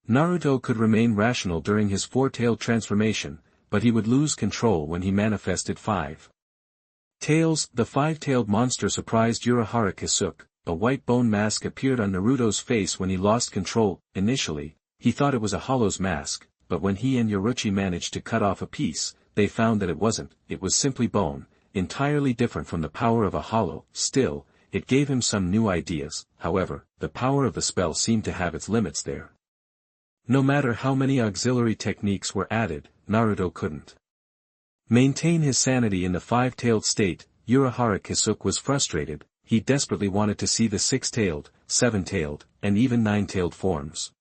Naruto could remain rational during his 4-tailed transformation, but he would lose control when he manifested 5 tails. The 5-tailed monster surprised Urahara Kisuke. A white bone mask appeared on Naruto's face when he lost control. Initially, he thought it was a hollow's mask, but when he and Orochi managed to cut off a piece, they found that it wasn't. It was simply bone, entirely different from the power of a hollow. Still, it gave him some new ideas. However, the power of the spell seemed to have its limits there. No matter how many auxiliary techniques were added, Naruto couldn't maintain his sanity in the 5-tailed state. Urahara Kisuke was frustrated. He desperately wanted to see the 6-tailed, 7-tailed, and even 9-tailed forms.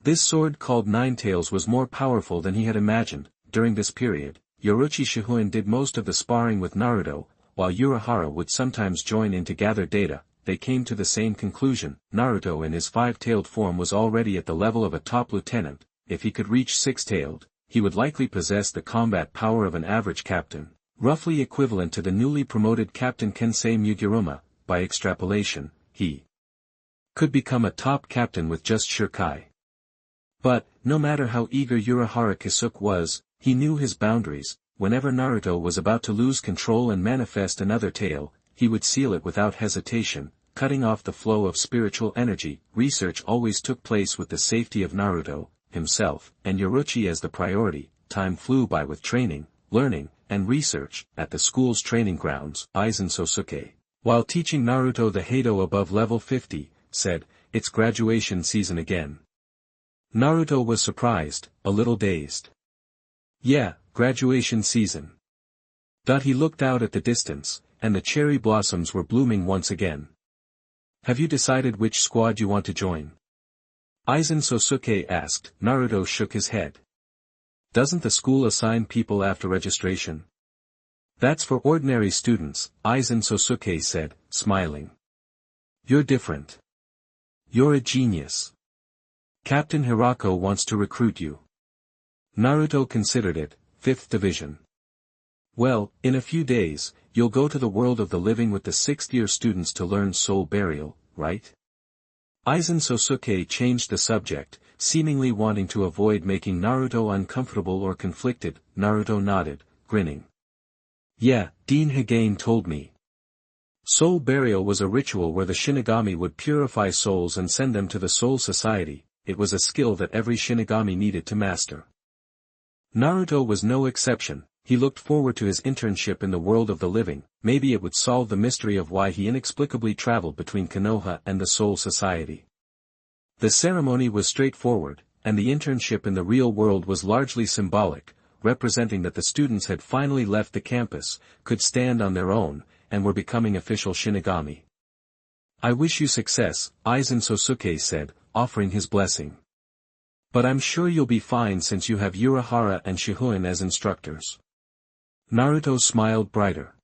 This sword called Nine Tails was more powerful than he had imagined. During this period, Orochi Shihoin did most of the sparring with Naruto, while Urahara would sometimes join in to gather data. They came to the same conclusion. Naruto in his 5-tailed form was already at the level of a top lieutenant. If he could reach 6-tailed, he would likely possess the combat power of an average captain, roughly equivalent to the newly promoted Captain Kensei Mugirumo. By extrapolation, he could become a top captain with just Shirkai. But, no matter how eager Urahara Kisuke was, he knew his boundaries. Whenever Naruto was about to lose control and manifest another tail, he would seal it without hesitation, cutting off the flow of spiritual energy. Research always took place with the safety of Naruto, himself, and Orochi as the priority. Time flew by with training, learning, and research. At the school's training grounds, Aizen Sosuke, while teaching Naruto the Heido above level 50, said, "It's graduation season again." Naruto was surprised, a little dazed. Yeah, graduation season. He looked out at the distance, and the cherry blossoms were blooming once again. Have you decided which squad you want to join? Aizen Sosuke asked. Naruto shook his head. Doesn't the school assign people after registration? That's for ordinary students, Aizen Sosuke said, smiling. You're different. You're a genius. Captain Hirako wants to recruit you. Naruto considered it. 5th Division. Well, in a few days, you'll go to the world of the living with the 6th-year students to learn soul burial, right? Aizen Sosuke changed the subject, seemingly wanting to avoid making Naruto uncomfortable or conflicted. Naruto nodded, grinning. Yeah, Dean Higane told me. Soul burial was a ritual where the Shinigami would purify souls and send them to the Soul Society. It was a skill that every Shinigami needed to master. Naruto was no exception. He looked forward to his internship in the world of the living. Maybe it would solve the mystery of why he inexplicably traveled between Konoha and the Soul Society. The ceremony was straightforward, and the internship in the real world was largely symbolic, representing that the students had finally left the campus, could stand on their own, and were becoming official Shinigami. I wish you success, Aizen Sosuke said, offering his blessing. But I'm sure you'll be fine since you have Urahara and Shihoin as instructors. Naruto smiled brighter.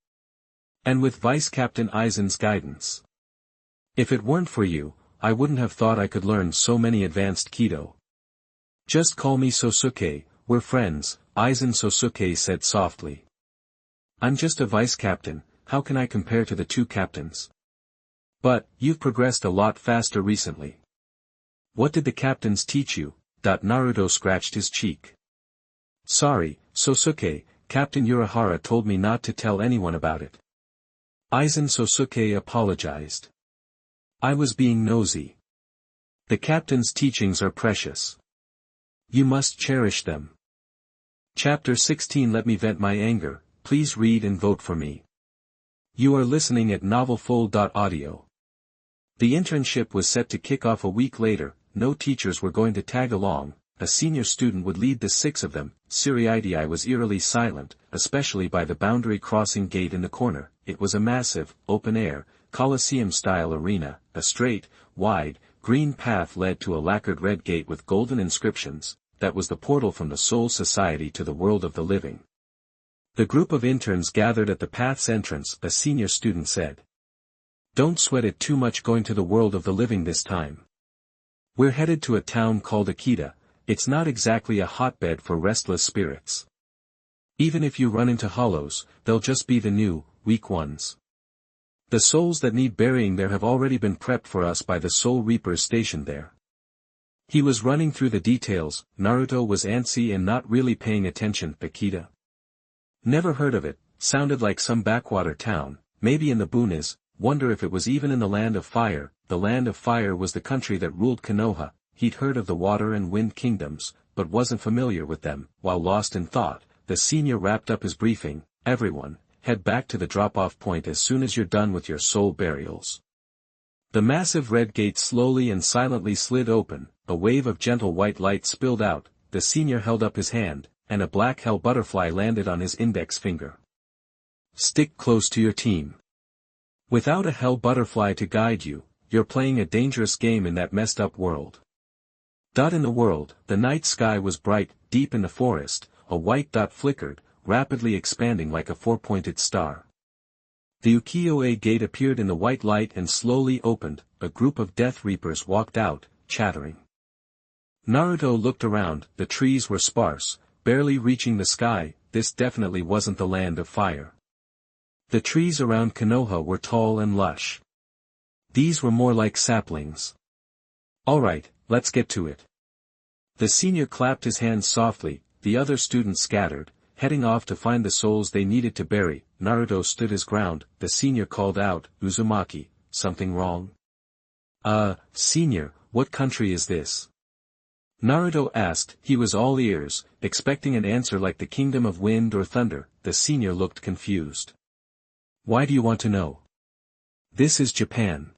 And with Vice Captain Aizen's guidance. If it weren't for you, I wouldn't have thought I could learn so many advanced Kido. Just call me Sosuke, we're friends, Aizen Sosuke said softly. I'm just a vice captain, how can I compare to the two captains? But, you've progressed a lot faster recently. What did the captains teach you? Naruto scratched his cheek. Sorry, Sosuke, Captain Urahara told me not to tell anyone about it. Aizen Sosuke apologized. I was being nosy. The captain's teachings are precious. You must cherish them. Chapter 16. Let me vent my anger, please read and vote for me. You are listening at novelfull.audio. The internship was set to kick off a week later. No teachers were going to tag along. A senior student would lead the 6 of them. Siriidii was eerily silent, especially by the boundary crossing gate in the corner. It was a massive, open-air, Colosseum-style arena. A straight, wide, green path led to a lacquered red gate with golden inscriptions. That was the portal from the Soul Society to the world of the living. The group of interns gathered at the path's entrance. A senior student said. Don't sweat it too much going to the world of the living this time. We're headed to a town called Akita. It's not exactly a hotbed for restless spirits. Even if you run into hollows, they'll just be the new, weak ones. The souls that need burying there have already been prepped for us by the Soul Reapers stationed there. He was running through the details. Naruto was antsy and not really paying attention. Akita. Never heard of it, sounded like some backwater town, maybe in the boonies. Wonder if it was even in the Land of Fire. The Land of Fire was the country that ruled Konoha. He'd heard of the Water and Wind Kingdoms, but wasn't familiar with them. While lost in thought, the senior wrapped up his briefing. Everyone, head back to the drop-off point as soon as you're done with your soul burials. The massive red gate slowly and silently slid open. A wave of gentle white light spilled out. The senior held up his hand, and a black hell butterfly landed on his index finger. Stick close to your team. Without a hell butterfly to guide you, you're playing a dangerous game in that messed up world. In the world, the night sky was bright. Deep in the forest, a white dot flickered, rapidly expanding like a 4-pointed star. The ukiyo-e gate appeared in the white light and slowly opened. A group of Death Reapers walked out, chattering. Naruto looked around. The trees were sparse, barely reaching the sky. This definitely wasn't the Land of Fire. The trees around Konoha were tall and lush. These were more like saplings. Alright, let's get to it. The senior clapped his hands softly. The other students scattered, heading off to find the souls they needed to bury. Naruto stood his ground. The senior called out, Uzumaki, something wrong? Senior, what country is this? Naruto asked. He was all ears, expecting an answer like the Kingdom of Wind or Thunder. The senior looked confused. Why do you want to know? This is Japan.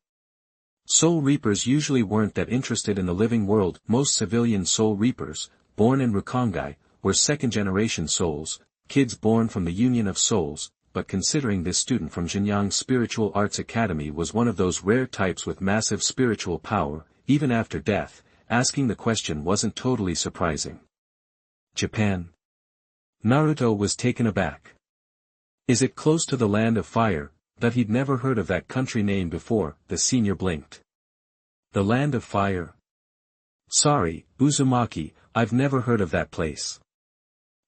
Soul Reapers usually weren't that interested in the living world. Most civilian Soul Reapers, born in Rukongai, were second-generation souls, kids born from the union of souls. but considering this student from Jinyang Spiritual Arts Academy was one of those rare types with massive spiritual power, even after death, asking the question wasn't totally surprising. Japan. Naruto was taken aback. Is it close to the land of fire? That he'd never heard of that country name before. The senior blinked. The land of fire? Sorry, Uzumaki, I've never heard of that place.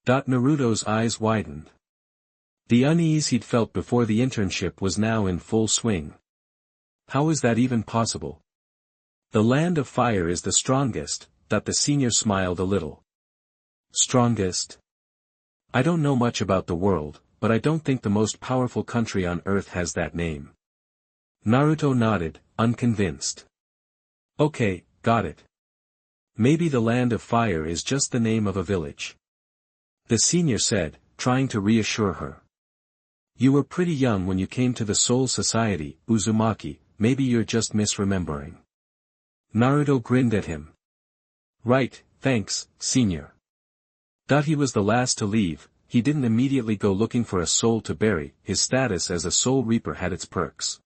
Naruto's eyes widened. The unease he'd felt before the internship was now in full swing. How is that even possible? The land of fire is the strongest. The senior smiled a little. Strongest? I don't know much about the world, but I don't think the most powerful country on earth has that name. Naruto nodded, unconvinced. Okay, got it. Maybe the land of fire is just the name of a village. The senior said, trying to reassure her. You were pretty young when you came to the Soul Society, Uzumaki, maybe you're just misremembering. Naruto grinned at him. Right, thanks, senior. He was the last to leave. He didn't immediately go looking for a soul to bury. His status as a soul reaper had its perks.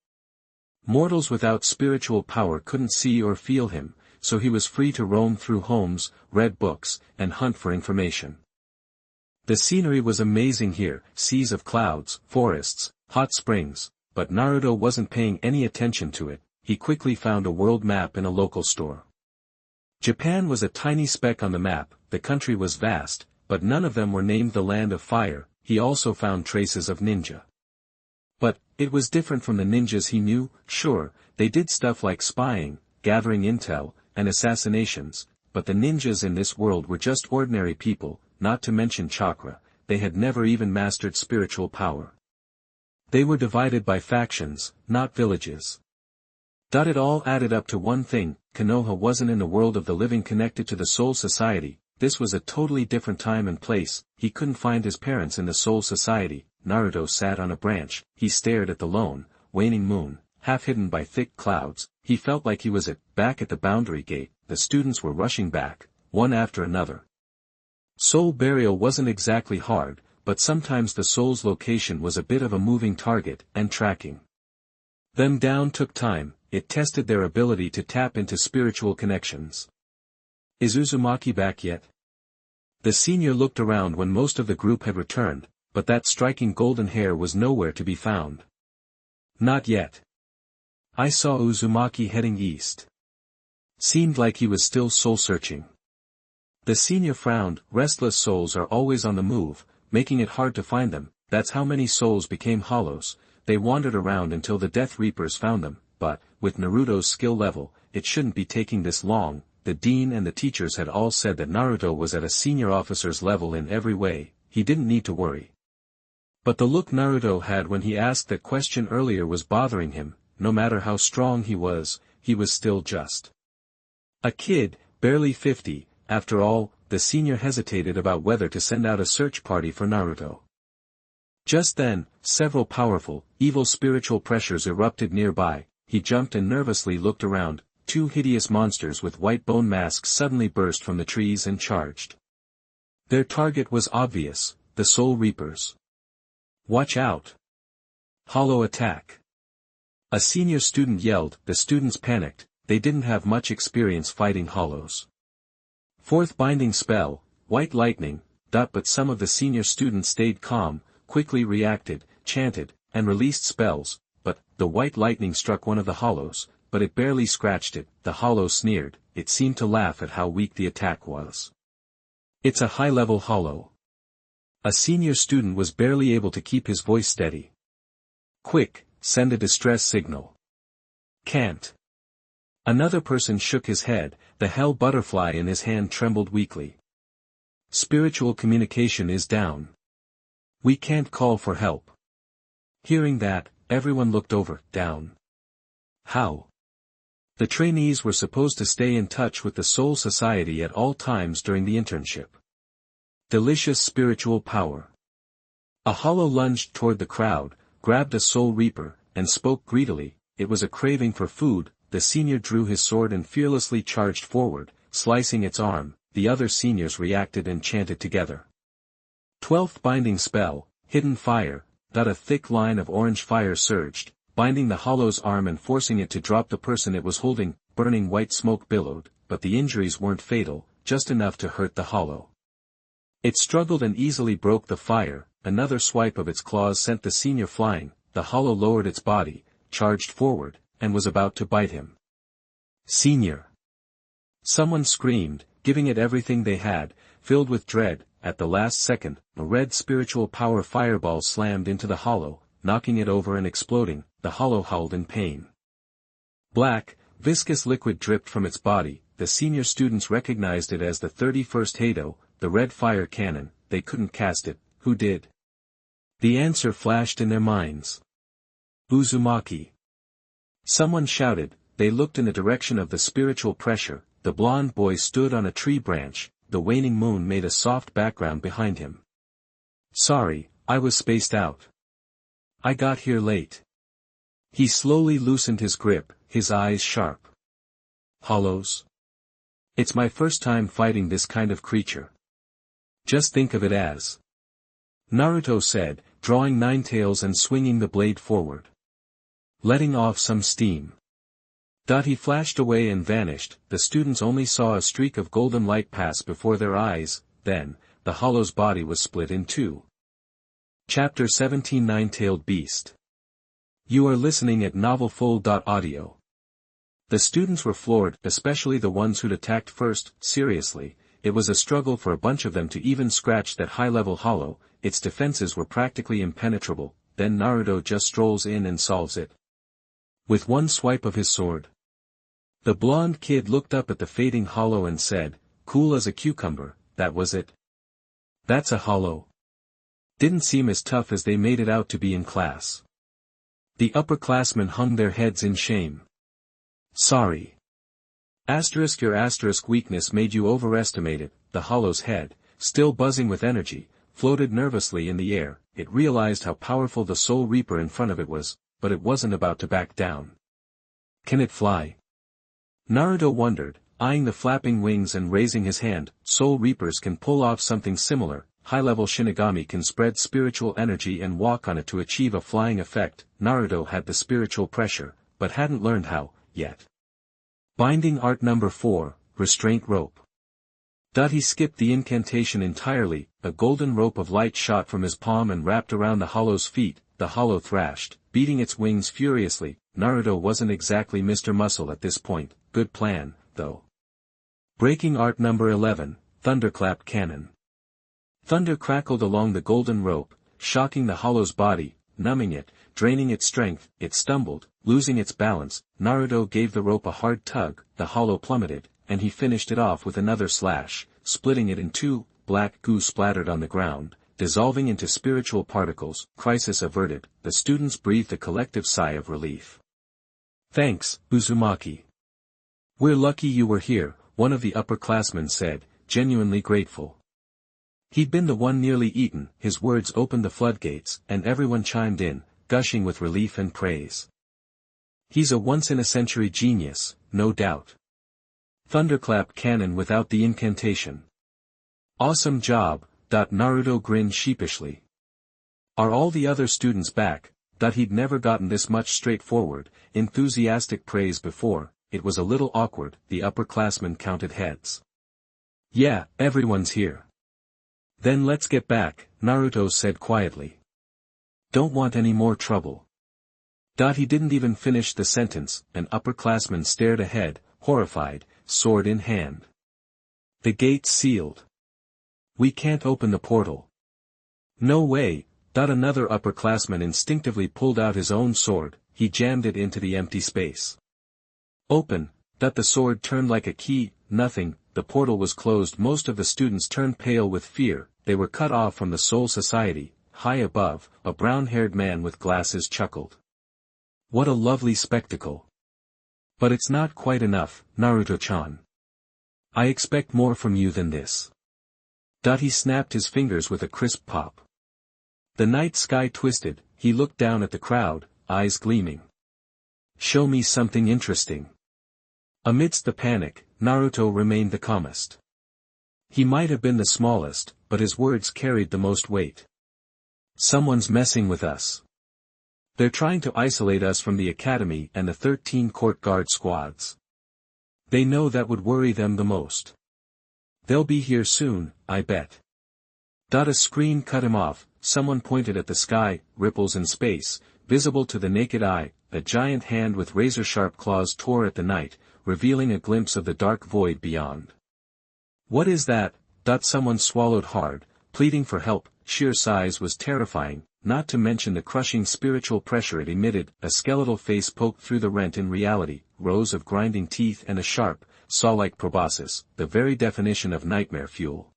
Mortals without spiritual power couldn't see or feel him, so he was free to roam through homes, read books, and hunt for information. The scenery was amazing here, seas of clouds, forests, hot springs, but Naruto wasn't paying any attention to it. He quickly found a world map in a local store. Japan was a tiny speck on the map. The country was vast, but none of them were named the Land of Fire. He also found traces of ninja. But, it was different from the ninjas he knew. Sure, they did stuff like spying, gathering intel, and assassinations, but the ninjas in this world were just ordinary people, not to mention chakra. They had never even mastered spiritual power. They were divided by factions, not villages. It all added up to one thing: Konoha wasn't in the world of the living connected to the Soul Society. This was a totally different time and place. He couldn't find his parents in the Soul Society. Naruto sat on a branch. He stared at the lone, waning moon, half hidden by thick clouds. He felt like he was back at the boundary gate. The students were rushing back, one after another. Soul burial wasn't exactly hard, but sometimes the soul's location was a bit of a moving target, and tracking them down took time. It tested their ability to tap into spiritual connections. Is Uzumaki back yet? The senior looked around when most of the group had returned, but that striking golden hair was nowhere to be found. Not yet. I saw Uzumaki heading east. Seemed like he was still soul-searching. The senior frowned. Restless souls are always on the move, making it hard to find them. That's how many souls became hollows. They wandered around until the Death Reapers found them, but, with Naruto's skill level, it shouldn't be taking this long. The dean and the teachers had all said that Naruto was at a senior officer's level in every way. He didn't need to worry. But the look Naruto had when he asked that question earlier was bothering him. No matter how strong he was still just a kid, barely 50. After all, the senior hesitated about whether to send out a search party for Naruto. Just then, several powerful, evil spiritual pressures erupted nearby. He jumped and nervously looked around. Two hideous monsters with white bone masks suddenly burst from the trees and charged. Their target was obvious: the Soul Reapers. Watch out! Hollow attack! A senior student yelled. The students panicked. They didn't have much experience fighting hollows. Fourth binding spell, white lightning. But some of the senior students stayed calm, quickly reacted, chanted, and released spells. But the white lightning struck one of the hollows, but it barely scratched it. The hollow sneered. It seemed to laugh at how weak the attack was. It's a high-level hollow. A senior student was barely able to keep his voice steady. Quick, send a distress signal. Can't. Another person shook his head. The hell butterfly in his hand trembled weakly. Spiritual communication is down. We can't call for help. Hearing that, everyone looked over. Down. How? The trainees were supposed to stay in touch with the Soul Society at all times during the internship. Delicious spiritual power. A hollow lunged toward the crowd, grabbed a Soul Reaper, and spoke greedily. It was a craving for food. The senior drew his sword and fearlessly charged forward, slicing its arm. The other seniors reacted and chanted together. 12th binding spell, hidden fire. A thick line of orange fire surged, binding the hollow's arm and forcing it to drop the person it was holding. Burning white smoke billowed, but the injuries weren't fatal, just enough to hurt the hollow. It struggled and easily broke the fire. Another swipe of its claws sent the senior flying. The hollow lowered its body, charged forward, and was about to bite him. Senior! Someone screamed, giving it everything they had, filled with dread. At the last second, a red spiritual power fireball slammed into the hollow, knocking it over and exploding. The hollow howled in pain. Black, viscous liquid dripped from its body. The senior students recognized it as the 31st Hado, the red fire cannon. They couldn't cast it. Who did? The answer flashed in their minds. Uzumaki. Someone shouted. They looked in the direction of the spiritual pressure. The blonde boy stood on a tree branch. The waning moon made a soft background behind him. Sorry, I was spaced out. I got here late. He slowly loosened his grip, his eyes sharp. Hollows? It's my first time fighting this kind of creature. Just think of it as. Naruto said, drawing nine tails and swinging the blade forward. Letting off some steam. He flashed away and vanished. The students only saw a streak of golden light pass before their eyes. Then, the hollow's body was split in two. Chapter 17 Nine-Tailed Beast. You are listening at NovelFull.audio. The students were floored, especially the ones who'd attacked first. Seriously, it was a struggle for a bunch of them to even scratch that high-level hollow. Its defenses were practically impenetrable. Then Naruto just strolls in and solves it. With one swipe of his sword. The blonde kid looked up at the fading hollow and said, cool as a cucumber. That was it. That's a hollow. Didn't seem as tough as they made it out to be in class. The upperclassmen hung their heads in shame. Sorry. Your weakness made you overestimate it. The hollow's head, still buzzing with energy, floated nervously in the air. It realized how powerful the Soul Reaper in front of it was, but it wasn't about to back down. Can it fly? Naruto wondered, eyeing the flapping wings and raising his hand. Soul Reapers can pull off something similar. High-level Shinigami can spread spiritual energy and walk on it to achieve a flying effect. Naruto had the spiritual pressure, but hadn't learned how, yet. Binding art number 4, Restraint Rope. He skipped the incantation entirely. A golden rope of light shot from his palm and wrapped around the hollow's feet. The hollow thrashed, beating its wings furiously. Naruto wasn't exactly Mr. Muscle at this point. Good plan, though. Breaking art number 11, Thunderclap Cannon. Thunder crackled along the golden rope, shocking the hollow's body, numbing it, draining its strength. It stumbled, losing its balance. Naruto gave the rope a hard tug. The hollow plummeted, and he finished it off with another slash, splitting it in two. Black goo splattered on the ground, dissolving into spiritual particles. Crisis averted. The students breathed a collective sigh of relief. Thanks, Uzumaki. We're lucky you were here, one of the upperclassmen said, genuinely grateful. He'd been the one nearly eaten. His words opened the floodgates, and everyone chimed in, gushing with relief and praise. He's a once-in-a-century genius, no doubt. Thunderclap cannon without the incantation. Awesome job. Naruto grinned sheepishly. Are all the other students back? He'd never gotten this much straightforward, enthusiastic praise before. It was a little awkward. The upperclassmen counted heads. Yeah, everyone's here. Then let's get back, Naruto said quietly. Don't want any more trouble. He didn't even finish the sentence. An upperclassman stared ahead, horrified, sword in hand. The gate's sealed. We can't open the portal. No way. Another upperclassman instinctively pulled out his own sword. He jammed it into the empty space. Open. The sword turned like a key. Nothing. The portal was closed. Most of the students turned pale with fear. They were cut off from the Soul Society. High above, a brown-haired man with glasses chuckled. What a lovely spectacle. But it's not quite enough, Naruto-chan. I expect more from you than this. He snapped his fingers with a crisp pop. The night sky twisted. He looked down at the crowd, eyes gleaming. Show me something interesting. Amidst the panic, Naruto remained the calmest. He might have been the smallest, but his words carried the most weight. Someone's messing with us. They're trying to isolate us from the academy and the 13 court guard squads. They know that would worry them the most. They'll be here soon, I bet. A screen cut him off. Someone pointed at the sky, ripples in space, visible to the naked eye. A giant hand with razor-sharp claws tore at the night, revealing a glimpse of the dark void beyond. What is that? Someone swallowed hard, pleading for help. Sheer size was terrifying, not to mention the crushing spiritual pressure it emitted. A skeletal face poked through the rent in reality, rows of grinding teeth and a sharp, saw-like proboscis, the very definition of nightmare fuel.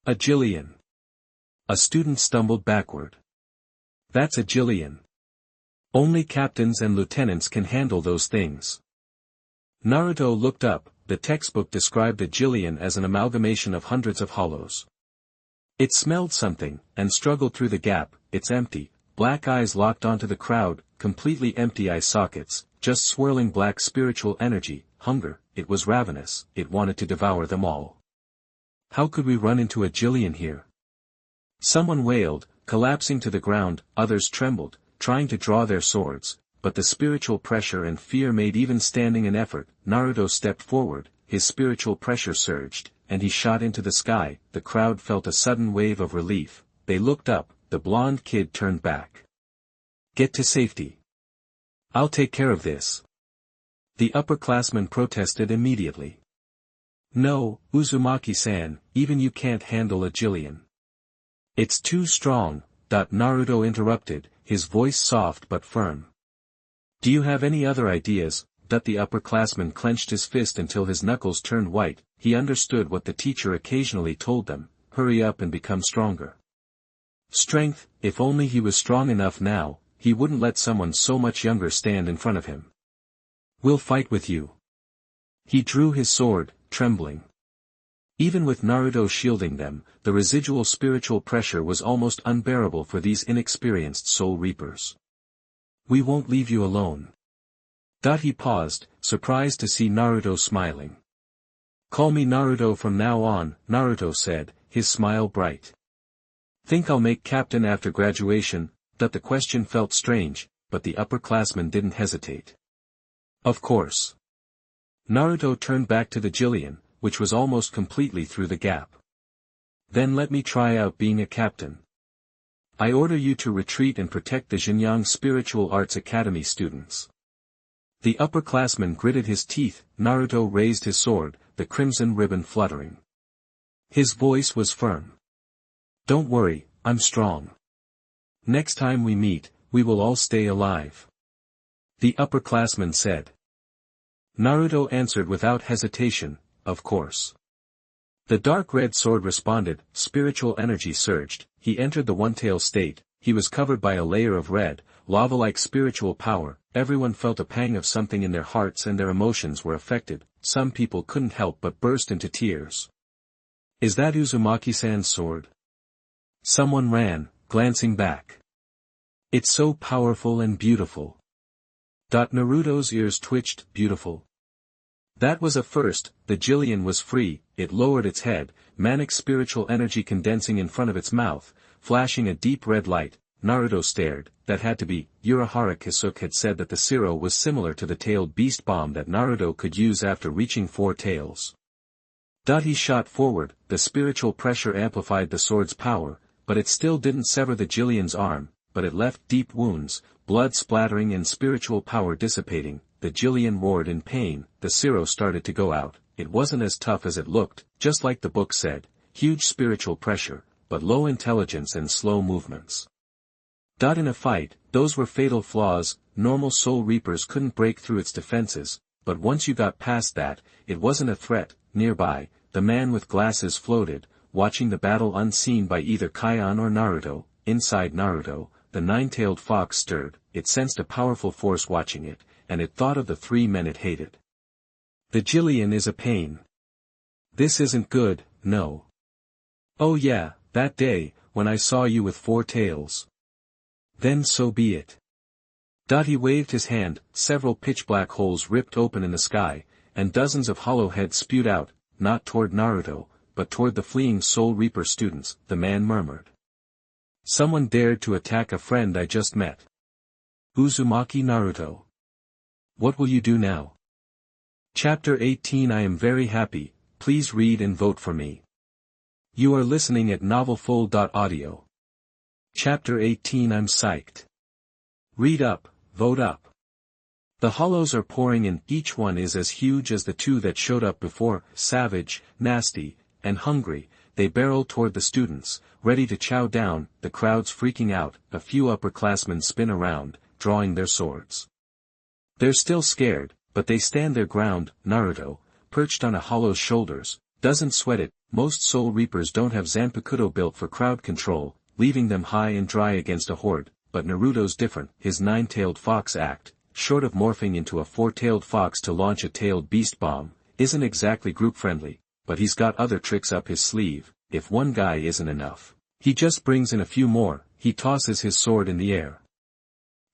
A Jillian. A student stumbled backward. That's a Jillian. Only captains and lieutenants can handle those things. Naruto looked up. The textbook described a Jillian as an amalgamation of hundreds of hollows. It smelled something, and struggled through the gap. It's empty. Black eyes locked onto the crowd, completely empty eye sockets, just swirling black spiritual energy, hunger. It was ravenous, it wanted to devour them all. How could we run into a Jillian here? Someone wailed, collapsing to the ground. Others trembled, trying to draw their swords, but the spiritual pressure and fear made even standing an effort. Naruto stepped forward, his spiritual pressure surged, and he shot into the sky. The crowd felt a sudden wave of relief. They looked up. The blonde kid turned back. Get to safety. I'll take care of this. The upperclassman protested immediately. No, Uzumaki-san, even you can't handle a Jillian. It's too strong. Naruto interrupted, his voice soft but firm. Do you have any other ideas? The upperclassman clenched his fist until his knuckles turned white. He understood what the teacher occasionally told them, hurry up and become stronger. Strength, if only he was strong enough now, he wouldn't let someone so much younger stand in front of him. We'll fight with you. He drew his sword, trembling. Even with Naruto shielding them, the residual spiritual pressure was almost unbearable for these inexperienced soul reapers. We won't leave you alone. He paused, surprised to see Naruto smiling. Call me Naruto from now on, Naruto said, his smile bright. Think I'll make captain after graduation? The question felt strange, but the upperclassman didn't hesitate. Of course. Naruto turned back to the Jillian, which was almost completely through the gap. Then let me try out being a captain. I order you to retreat and protect the Xinjiang Spiritual Arts Academy students. The upperclassman gritted his teeth. Naruto raised his sword, the crimson ribbon fluttering. His voice was firm. Don't worry, I'm strong. Next time we meet, we will all stay alive. The upperclassman said. Naruto answered without hesitation, of course. The dark red sword responded. Spiritual energy surged. He entered the one-tail state. He was covered by a layer of red, lava-like spiritual power. Everyone felt a pang of something in their hearts and their emotions were affected. Some people couldn't help but burst into tears. Is that Uzumaki-san's sword? Someone ran, glancing back. It's so powerful and beautiful. Naruto's ears twitched. Beautiful. That was a first. The Jillian was free. It lowered its head, manic spiritual energy condensing in front of its mouth, flashing a deep red light. Naruto stared. That had to be. Urahara Kisuke had said that the Zero was similar to the tailed beast bomb that Naruto could use after reaching 4 tails. He shot forward. The spiritual pressure amplified the sword's power, but it still didn't sever the Jillian's arm, but it left deep wounds, blood splattering and spiritual power dissipating. The Jillian roared in pain. The Zero started to go out. It wasn't as tough as it looked, just like the book said, huge spiritual pressure, but low intelligence and slow movements. In a fight, those were fatal flaws. Normal soul reapers couldn't break through its defenses, but once you got past that, it wasn't a threat. Nearby, the man with glasses floated, watching the battle unseen by either Kion or Naruto. Inside Naruto, the nine-tailed fox stirred. It sensed a powerful force watching it, and it thought of the 3 men it hated. The Jillian is a pain. This isn't good, no. Oh yeah, that day, when I saw you with 4 tails. Then so be it. He waved his hand. Several pitch-black holes ripped open in the sky, and dozens of hollow heads spewed out, not toward Naruto, but toward the fleeing Soul Reaper students. The man murmured. Someone dared to attack a friend I just met. Uzumaki Naruto. What will you do now? Chapter 18 I am very happy, please read and vote for me. You are listening at novelfull.audio. Chapter 18 I'm psyched. Read up, vote up. The hollows are pouring in, each one is as huge as the two that showed up before, savage, nasty, and hungry. They barrel toward the students, ready to chow down, the crowd's freaking out, a few upperclassmen spin around, drawing their swords. They're still scared, but they stand their ground. Naruto, perched on a hollow's shoulders, doesn't sweat it. Most Soul Reapers don't have Zanpakuto built for crowd control, leaving them high and dry against a horde, but Naruto's different. His nine-tailed fox act, short of morphing into a four-tailed fox to launch a tailed beast bomb, isn't exactly group-friendly, but he's got other tricks up his sleeve. If one guy isn't enough, he just brings in a few more. He tosses his sword in the air.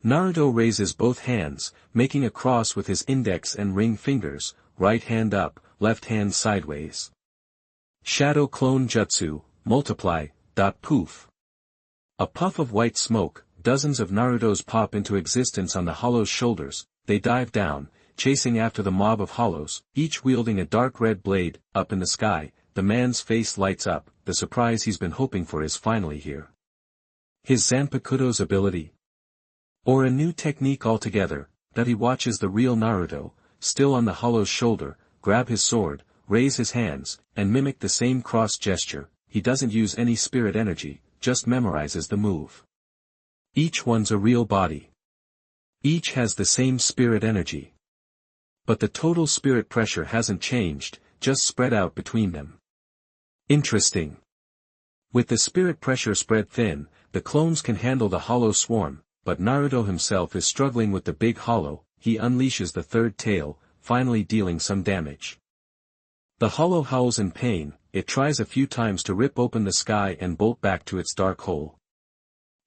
Naruto raises both hands, making a cross with his index and ring fingers, right hand up, left hand sideways. Shadow Clone Jutsu, multiply, poof. A puff of white smoke, dozens of Narutos pop into existence on the hollow's shoulders. They dive down, chasing after the mob of hollows, each wielding a dark red blade. Up in the sky, the man's face lights up, the surprise he's been hoping for is finally here. His Zanpakuto's ability? Or a new technique altogether, that he watches the real Naruto, still on the hollow's shoulder, grab his sword, raise his hands, and mimic the same cross gesture. He doesn't use any spirit energy, just memorizes the move. Each one's a real body. Each has the same spirit energy. But the total spirit pressure hasn't changed, just spread out between them. Interesting. With the spirit pressure spread thin, the clones can handle the hollow swarm, but Naruto himself is struggling with the big hollow. He unleashes the third tail, finally dealing some damage. The hollow howls in pain. It tries a few times to rip open the sky and bolt back to its dark hole.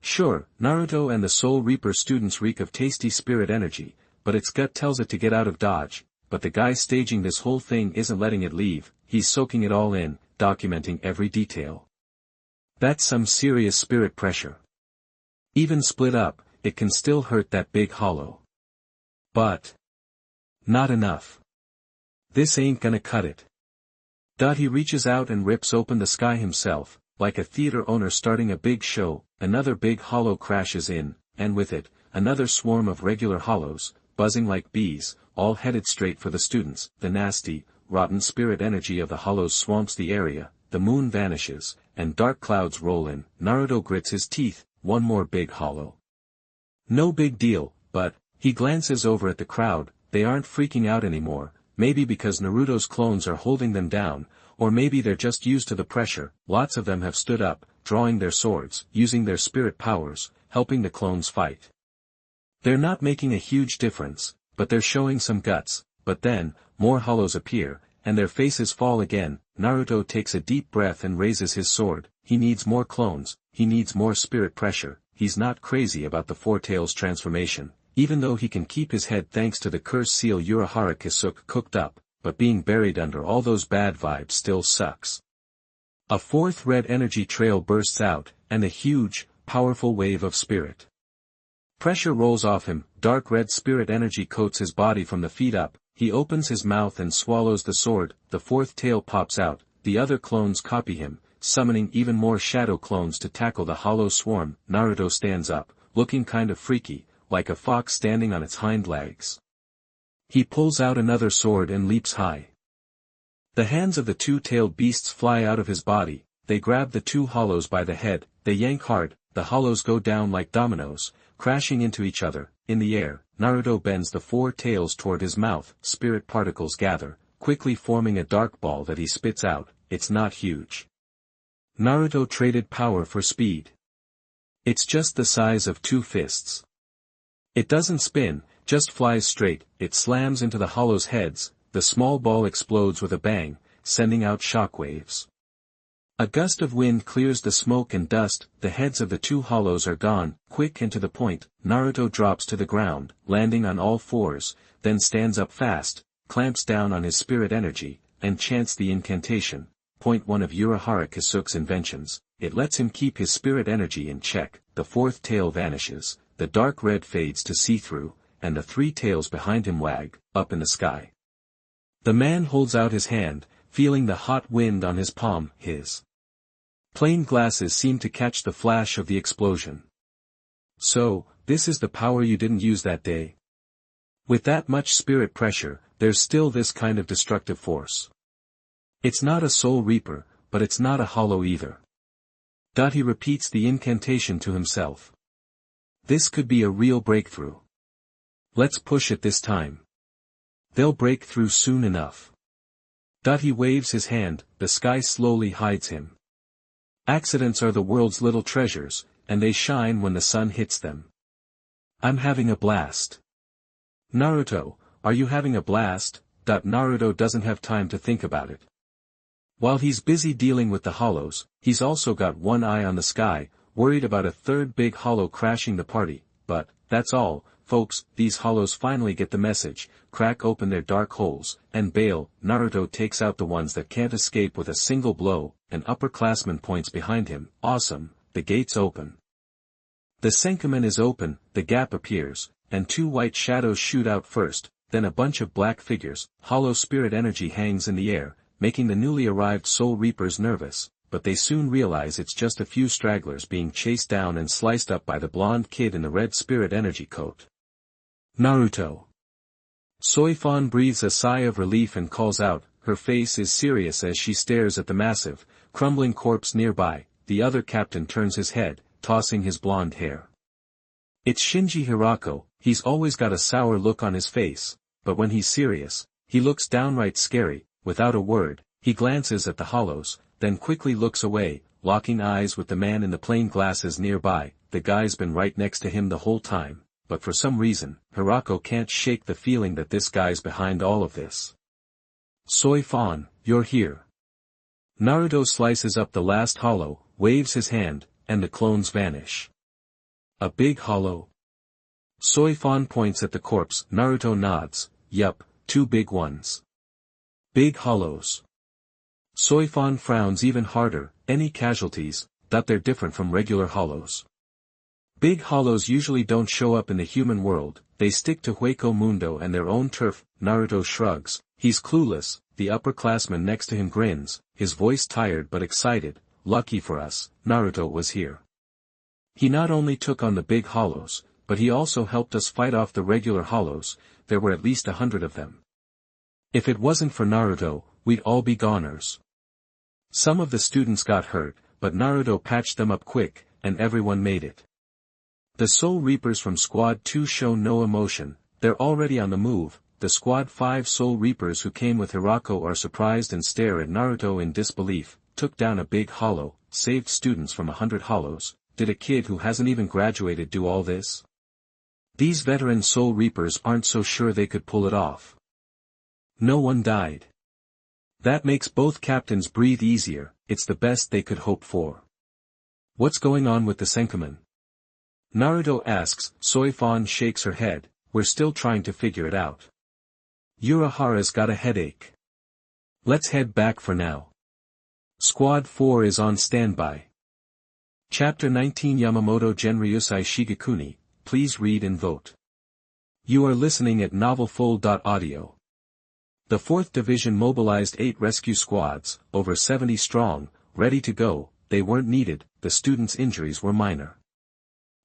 Sure, Naruto and the Soul Reaper students reek of tasty spirit energy, but its gut tells it to get out of dodge. But the guy staging this whole thing isn't letting it leave. He's soaking it all in, documenting every detail. That's some serious spirit pressure. Even split up, it can still hurt that big hollow. But not enough. This ain't gonna cut it. He reaches out and rips open the sky himself, like a theater owner starting a big show. Another big hollow crashes in, and with it, another swarm of regular hollows, buzzing like bees, all headed straight for the students. The nasty, rotten spirit energy of the hollows swamps the area. The moon vanishes, and dark clouds roll in. Naruto grits his teeth. One more big hollow. No big deal, but he glances over at the crowd. They aren't freaking out anymore. Maybe because Naruto's clones are holding them down, or maybe they're just used to the pressure. Lots of them have stood up, drawing their swords, using their spirit powers, helping the clones fight. They're not making a huge difference, but they're showing some guts. But then, more hollows appear, and their faces fall again. Naruto takes a deep breath and raises his sword. He needs more clones, he needs more spirit pressure. He's not crazy about the Four Tails transformation, even though he can keep his head thanks to the curse seal Urahara Kisuke cooked up, but being buried under all those bad vibes still sucks. A fourth red energy trail bursts out, and a huge, powerful wave of spirit pressure rolls off him. Dark red spirit energy coats his body from the feet up. He opens his mouth and swallows the sword. The fourth tail pops out. The other clones copy him, summoning even more shadow clones to tackle the hollow swarm. Naruto stands up, looking kind of freaky, like a fox standing on its hind legs. He pulls out another sword and leaps high. The hands of the two-tailed beasts fly out of his body. They grab the two hollows by the head. They yank hard. The hollows go down like dominoes, crashing into each other. In the air, Naruto bends the four tails toward his mouth. Spirit particles gather, quickly forming a dark ball that he spits out. It's not huge. Naruto traded power for speed. It's just the size of two fists. It doesn't spin, just flies straight. It slams into the hollows' heads. The small ball explodes with a bang, sending out shockwaves. A gust of wind clears the smoke and dust. The heads of the two hollows are gone, quick and to the point. Naruto drops to the ground, landing on all fours, then stands up fast, clamps down on his spirit energy, and chants the incantation. Point one of Urahara Kisuke's inventions, it lets him keep his spirit energy in check. The fourth tail vanishes, the dark red fades to see-through, and the three tails behind him wag, up in the sky. The man holds out his hand, feeling the hot wind on his palm. His plain glasses seem to catch the flash of the explosion. So, this is the power you didn't use that day? With that much spirit pressure, there's still this kind of destructive force. It's not a soul reaper, but it's not a hollow either. He repeats the incantation to himself. This could be a real breakthrough. Let's push it this time. They'll break through soon enough. He waves his hand, the sky slowly hides him. Accidents are the world's little treasures, and they shine when the sun hits them. I'm having a blast. Naruto, are you having a blast? Naruto doesn't have time to think about it. While he's busy dealing with the hollows, he's also got one eye on the sky, worried about a third big hollow crashing the party. But, that's all, folks. These hollows finally get the message, crack open their dark holes, and bail. Naruto takes out the ones that can't escape with a single blow. An upperclassman points behind him. Awesome, the gate's open. The Senkamen is open, the gap appears, and two white shadows shoot out first, then a bunch of black figures. Hollow spirit energy hangs in the air, making the newly arrived Soul Reapers nervous, but they soon realize it's just a few stragglers being chased down and sliced up by the blonde kid in the red spirit energy coat. Naruto. Soifon breathes a sigh of relief and calls out. Her face is serious as she stares at the massive, crumbling corpse nearby. The other captain turns his head, tossing his blonde hair. It's Shinji Hirako. He's always got a sour look on his face, but when he's serious, he looks downright scary. Without a word, he glances at the hollows, then quickly looks away, locking eyes with the man in the plain glasses nearby. The guy's been right next to him the whole time, but for some reason, Hirako can't shake the feeling that this guy's behind all of this. Soifon, you're here. Naruto slices up the last hollow, waves his hand, and the clones vanish. A big hollow? Soifon points at the corpse. Naruto nods. Yup, two big ones. Big hollows. Soifon frowns even harder. Any casualties? They're different from regular hollows. Big hollows usually don't show up in the human world, they stick to Hueco Mundo and their own turf. Naruto shrugs. He's clueless. The upperclassman next to him grins, his voice tired but excited. Lucky for us, Naruto was here. He not only took on the big hollows, but he also helped us fight off the regular hollows. There were at least 100 of them. If it wasn't for Naruto, we'd all be goners. Some of the students got hurt, but Naruto patched them up quick, and everyone made it. The Soul Reapers from Squad 2 show no emotion. They're already on the move. The Squad 5 Soul Reapers who came with Hirako are surprised and stare at Naruto in disbelief. Took down a big hollow, saved students from 100 hollows. Did a kid who hasn't even graduated do all this? These veteran Soul Reapers aren't so sure they could pull it off. No one died. That makes both captains breathe easier. It's the best they could hope for. What's going on with the Senkamen? Naruto asks. Soifon shakes her head. We're still trying to figure it out. Urahara's got a headache. Let's head back for now. Squad 4 is on standby. Chapter 19 Yamamoto Genryusai Shigekuni, please read and vote. You are listening at NovelFull.audio. The 4th Division mobilized 8 rescue squads, over 70 strong, ready to go. They weren't needed, the students' injuries were minor.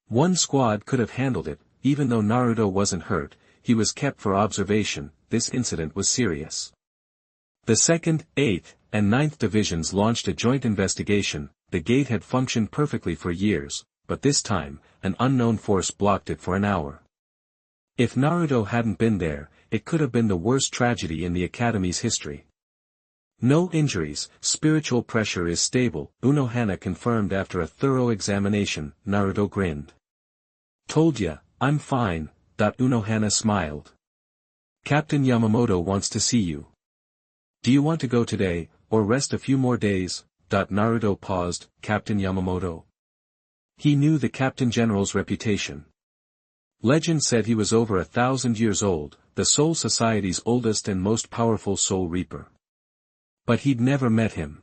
One squad could have handled it, even though Naruto wasn't hurt, he was kept for observation. This incident was serious. The 2nd, 8th, and 9th Divisions launched a joint investigation. The gate had functioned perfectly for years, but this time, an unknown force blocked it for an hour. If Naruto hadn't been there, it could have been the worst tragedy in the Academy's history. No injuries, spiritual pressure is stable, Unohana confirmed after a thorough examination. Naruto grinned. Told ya, I'm fine. Unohana smiled. Captain Yamamoto wants to see you. Do you want to go today, or rest a few more days? Naruto paused. Captain Yamamoto. He knew the Captain General's reputation. Legend said he was over 1,000 years old, the Soul Society's oldest and most powerful Soul Reaper. But he'd never met him.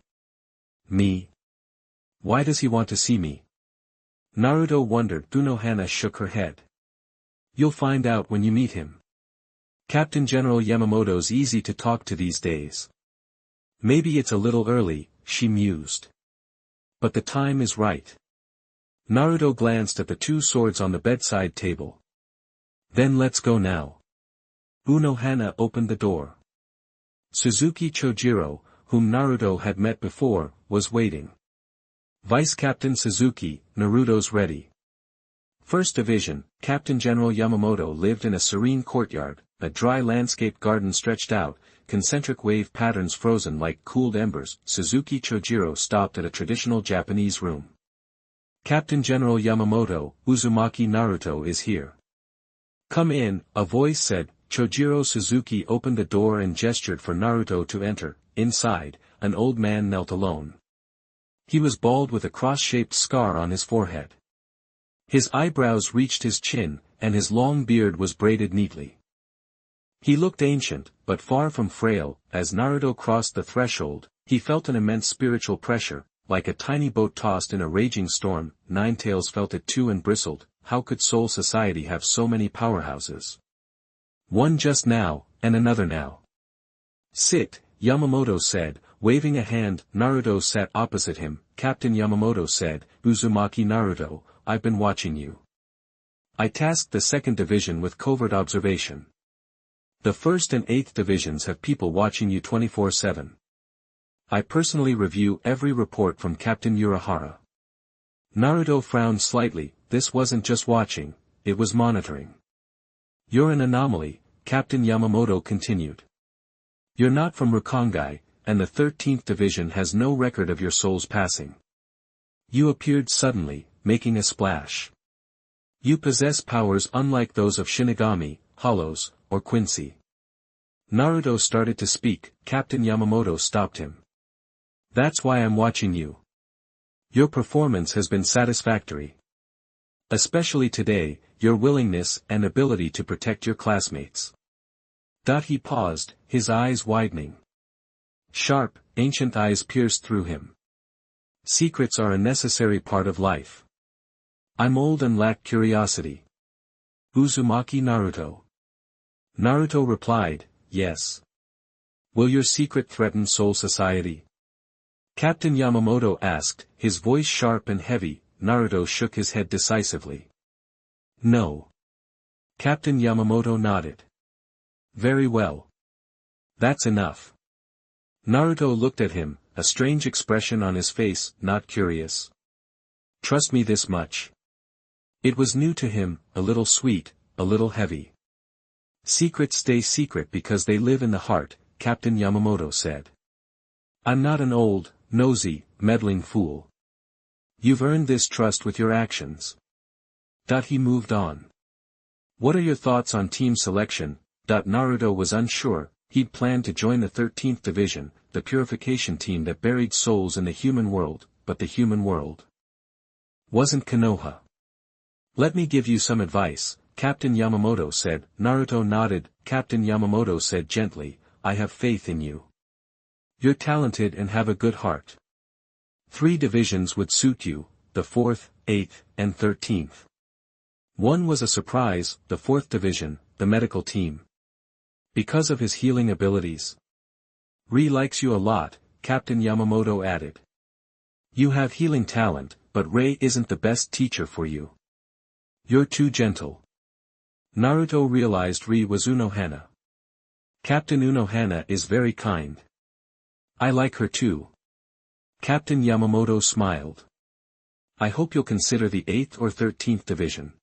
Me? Why does he want to see me? Naruto wondered. Konoha shook her head. You'll find out when you meet him. Captain General Yamamoto's easy to talk to these days. Maybe it's a little early, she mused. But the time is right. Naruto glanced at the two swords on the bedside table. Then let's go now. Konoha opened the door. Suzuki Chojiro, whom Naruto had met before, was waiting. Vice Captain Suzuki, Naruto's ready. First Division, Captain General Yamamoto lived in a serene courtyard, a dry landscape garden stretched out, concentric wave patterns frozen like cooled embers. Suzuki Chojiro stopped at a traditional Japanese room. Captain General Yamamoto, Uzumaki Naruto is here. Come in, a voice said. Chojiro Suzuki opened the door and gestured for Naruto to enter. Inside, an old man knelt alone. He was bald with a cross-shaped scar on his forehead. His eyebrows reached his chin, and his long beard was braided neatly. He looked ancient, but far from frail. As Naruto crossed the threshold, he felt an immense spiritual pressure, like a tiny boat tossed in a raging storm. Ninetales felt it too and bristled. How could Soul Society have so many powerhouses? One just now, and another now. Sit, Yamamoto said, waving a hand. Naruto sat opposite him. Captain Yamamoto said, Uzumaki Naruto, I've been watching you. I tasked the 2nd Division with covert observation. The 1st and 8th Divisions have people watching you 24/7. I personally review every report from Captain Urahara. Naruto frowned slightly. This wasn't just watching, it was monitoring. You're an anomaly, Captain Yamamoto continued. You're not from Rukongai, and the 13th Division has no record of your soul's passing. You appeared suddenly, making a splash. You possess powers unlike those of Shinigami, Hollows, or Quincy. Naruto started to speak. Captain Yamamoto stopped him. That's why I'm watching you. Your performance has been satisfactory. Especially today, your willingness and ability to protect your classmates. He paused, his eyes widening. Sharp, ancient eyes pierced through him. Secrets are a necessary part of life. I'm old and lack curiosity. Uzumaki Naruto. Naruto replied, yes. Will your secret threaten Soul Society? Captain Yamamoto asked, his voice sharp and heavy. Naruto shook his head decisively. No. Captain Yamamoto nodded. Very well. That's enough. Naruto looked at him, a strange expression on his face. Not curious. Trust me this much. It was new to him, a little sweet, a little heavy. Secrets stay secret because they live in the heart, Captain Yamamoto said. I'm not an old, nosy, meddling fool. You've earned this trust with your actions. He moved on. What are your thoughts on team selection? Naruto was unsure. He'd planned to join the 13th Division, the purification team that buried souls in the human world, but the human world wasn't Konoha. Let me give you some advice, Captain Yamamoto said. Naruto nodded. Captain Yamamoto said gently, I have faith in you. You're talented and have a good heart. 3 divisions would suit you, the 4th, 8th, and 13th. One was a surprise, the 4th Division, the medical team. Because of his healing abilities. Ri likes you a lot, Captain Yamamoto added. You have healing talent, but Rei isn't the best teacher for you. You're too gentle. Naruto realized Ri was Unohana. Captain Unohana is very kind. I like her too. Captain Yamamoto smiled. I hope you'll consider the 8th or 13th Division.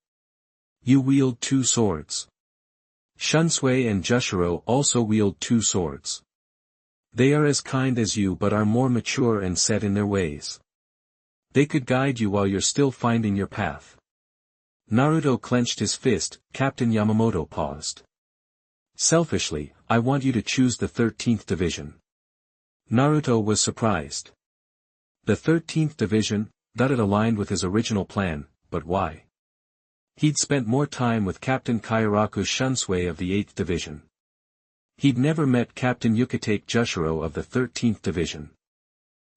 You wield 2 swords. Shunsui and Jushiro also wield 2 swords. They are as kind as you but are more mature and set in their ways. They could guide you while you're still finding your path. Naruto clenched his fist. Captain Yamamoto paused. Selfishly, I want you to choose the 13th Division. Naruto was surprised. The 13th Division, that it aligned with his original plan, but why? He'd spent more time with Captain Kairaku Shunsui of the 8th Division. He'd never met Captain Yukitake Jushiro of the 13th Division.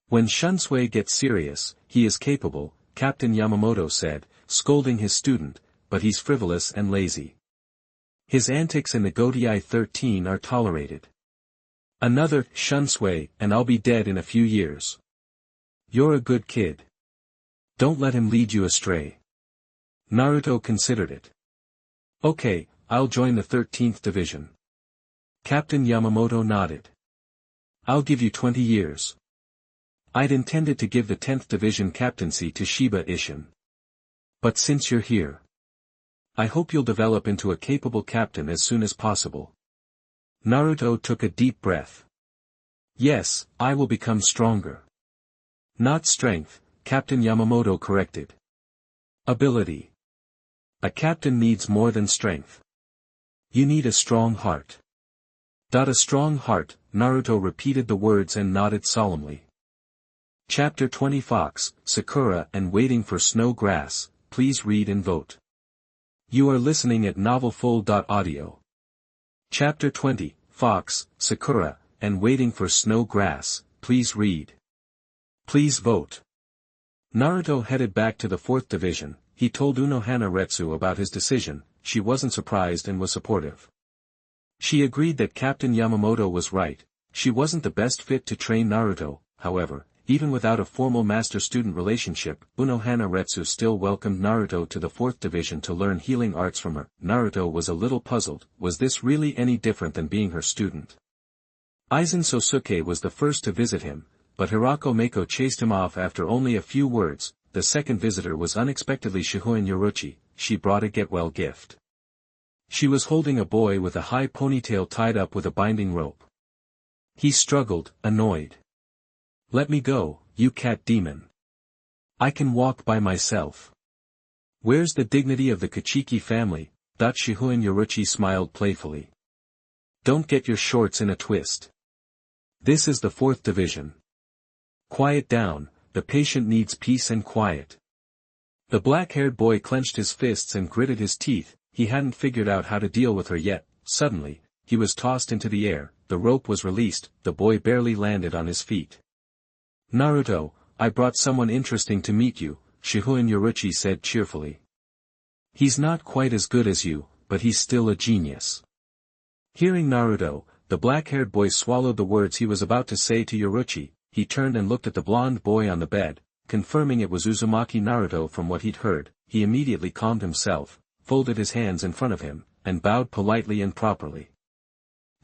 When Shunsui gets serious, he is capable, Captain Yamamoto said, scolding his student, but he's frivolous and lazy. His antics in the Gotei 13 are tolerated. Another Shunsui, and I'll be dead in a few years. You're a good kid. Don't let him lead you astray. Naruto considered it. Okay, I'll join the 13th division. Captain Yamamoto nodded. I'll give you 20 years. I'd intended to give the 10th division captaincy to Shiba Ishin. But since you're here, I hope you'll develop into a capable captain as soon as possible. Naruto took a deep breath. Yes, I will become stronger. Not strength, Captain Yamamoto corrected. Ability. A captain needs more than strength. You need a strong heart. A strong heart, Naruto repeated the words and nodded solemnly. Chapter 20 Fox, Sakura and Waiting for Snow Grass, please read and vote. You are listening at novelfull.audio. Chapter 20, Fox, Sakura, and Waiting for Snow Grass, please read. Please vote. Naruto headed back to the 4th division. He told Unohana Retsu about his decision. She wasn't surprised and was supportive. She agreed that Captain Yamamoto was right. She wasn't the best fit to train Naruto, however, even without a formal master-student relationship, Unohana Retsu still welcomed Naruto to the 4th division to learn healing arts from her. Naruto was a little puzzled. Was this really any different than being her student? Aizen Sosuke was the first to visit him, but Hirako Mako chased him off after only a few words. The second visitor was unexpectedly Shihoin Yoruchi. She brought a get-well gift. She was holding a boy with a high ponytail tied up with a binding rope. He struggled, annoyed. Let me go, you cat demon. I can walk by myself. Where's the dignity of the Kachiki family? Shihoin Yoruchi smiled playfully. Don't get your shorts in a twist. This is the 4th division. Quiet down, the patient needs peace and quiet. The black-haired boy clenched his fists and gritted his teeth. He hadn't figured out how to deal with her yet. Suddenly, he was tossed into the air, the rope was released, the boy barely landed on his feet. Naruto, I brought someone interesting to meet you, Shihoin Yoruchi said cheerfully. He's not quite as good as you, but he's still a genius. Hearing Naruto, the black-haired boy swallowed the words he was about to say to Yoruchi. He turned and looked at the blonde boy on the bed, confirming it was Uzumaki Naruto from what he'd heard. He immediately calmed himself, folded his hands in front of him, and bowed politely and properly.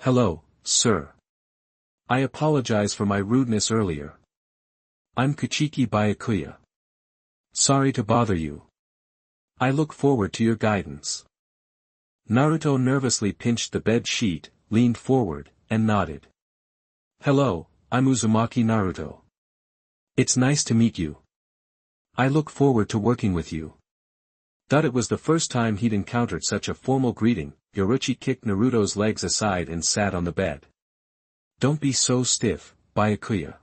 Hello, sir. I apologize for my rudeness earlier. I'm Kachiki Byakuya. Sorry to bother you. I look forward to your guidance. Naruto nervously pinched the bed sheet, leaned forward, and nodded. Hello, I'm Uzumaki Naruto. It's nice to meet you. I look forward to working with you. It was the first time he'd encountered such a formal greeting. Yoruchi kicked Naruto's legs aside and sat on the bed. Don't be so stiff, Byakuya.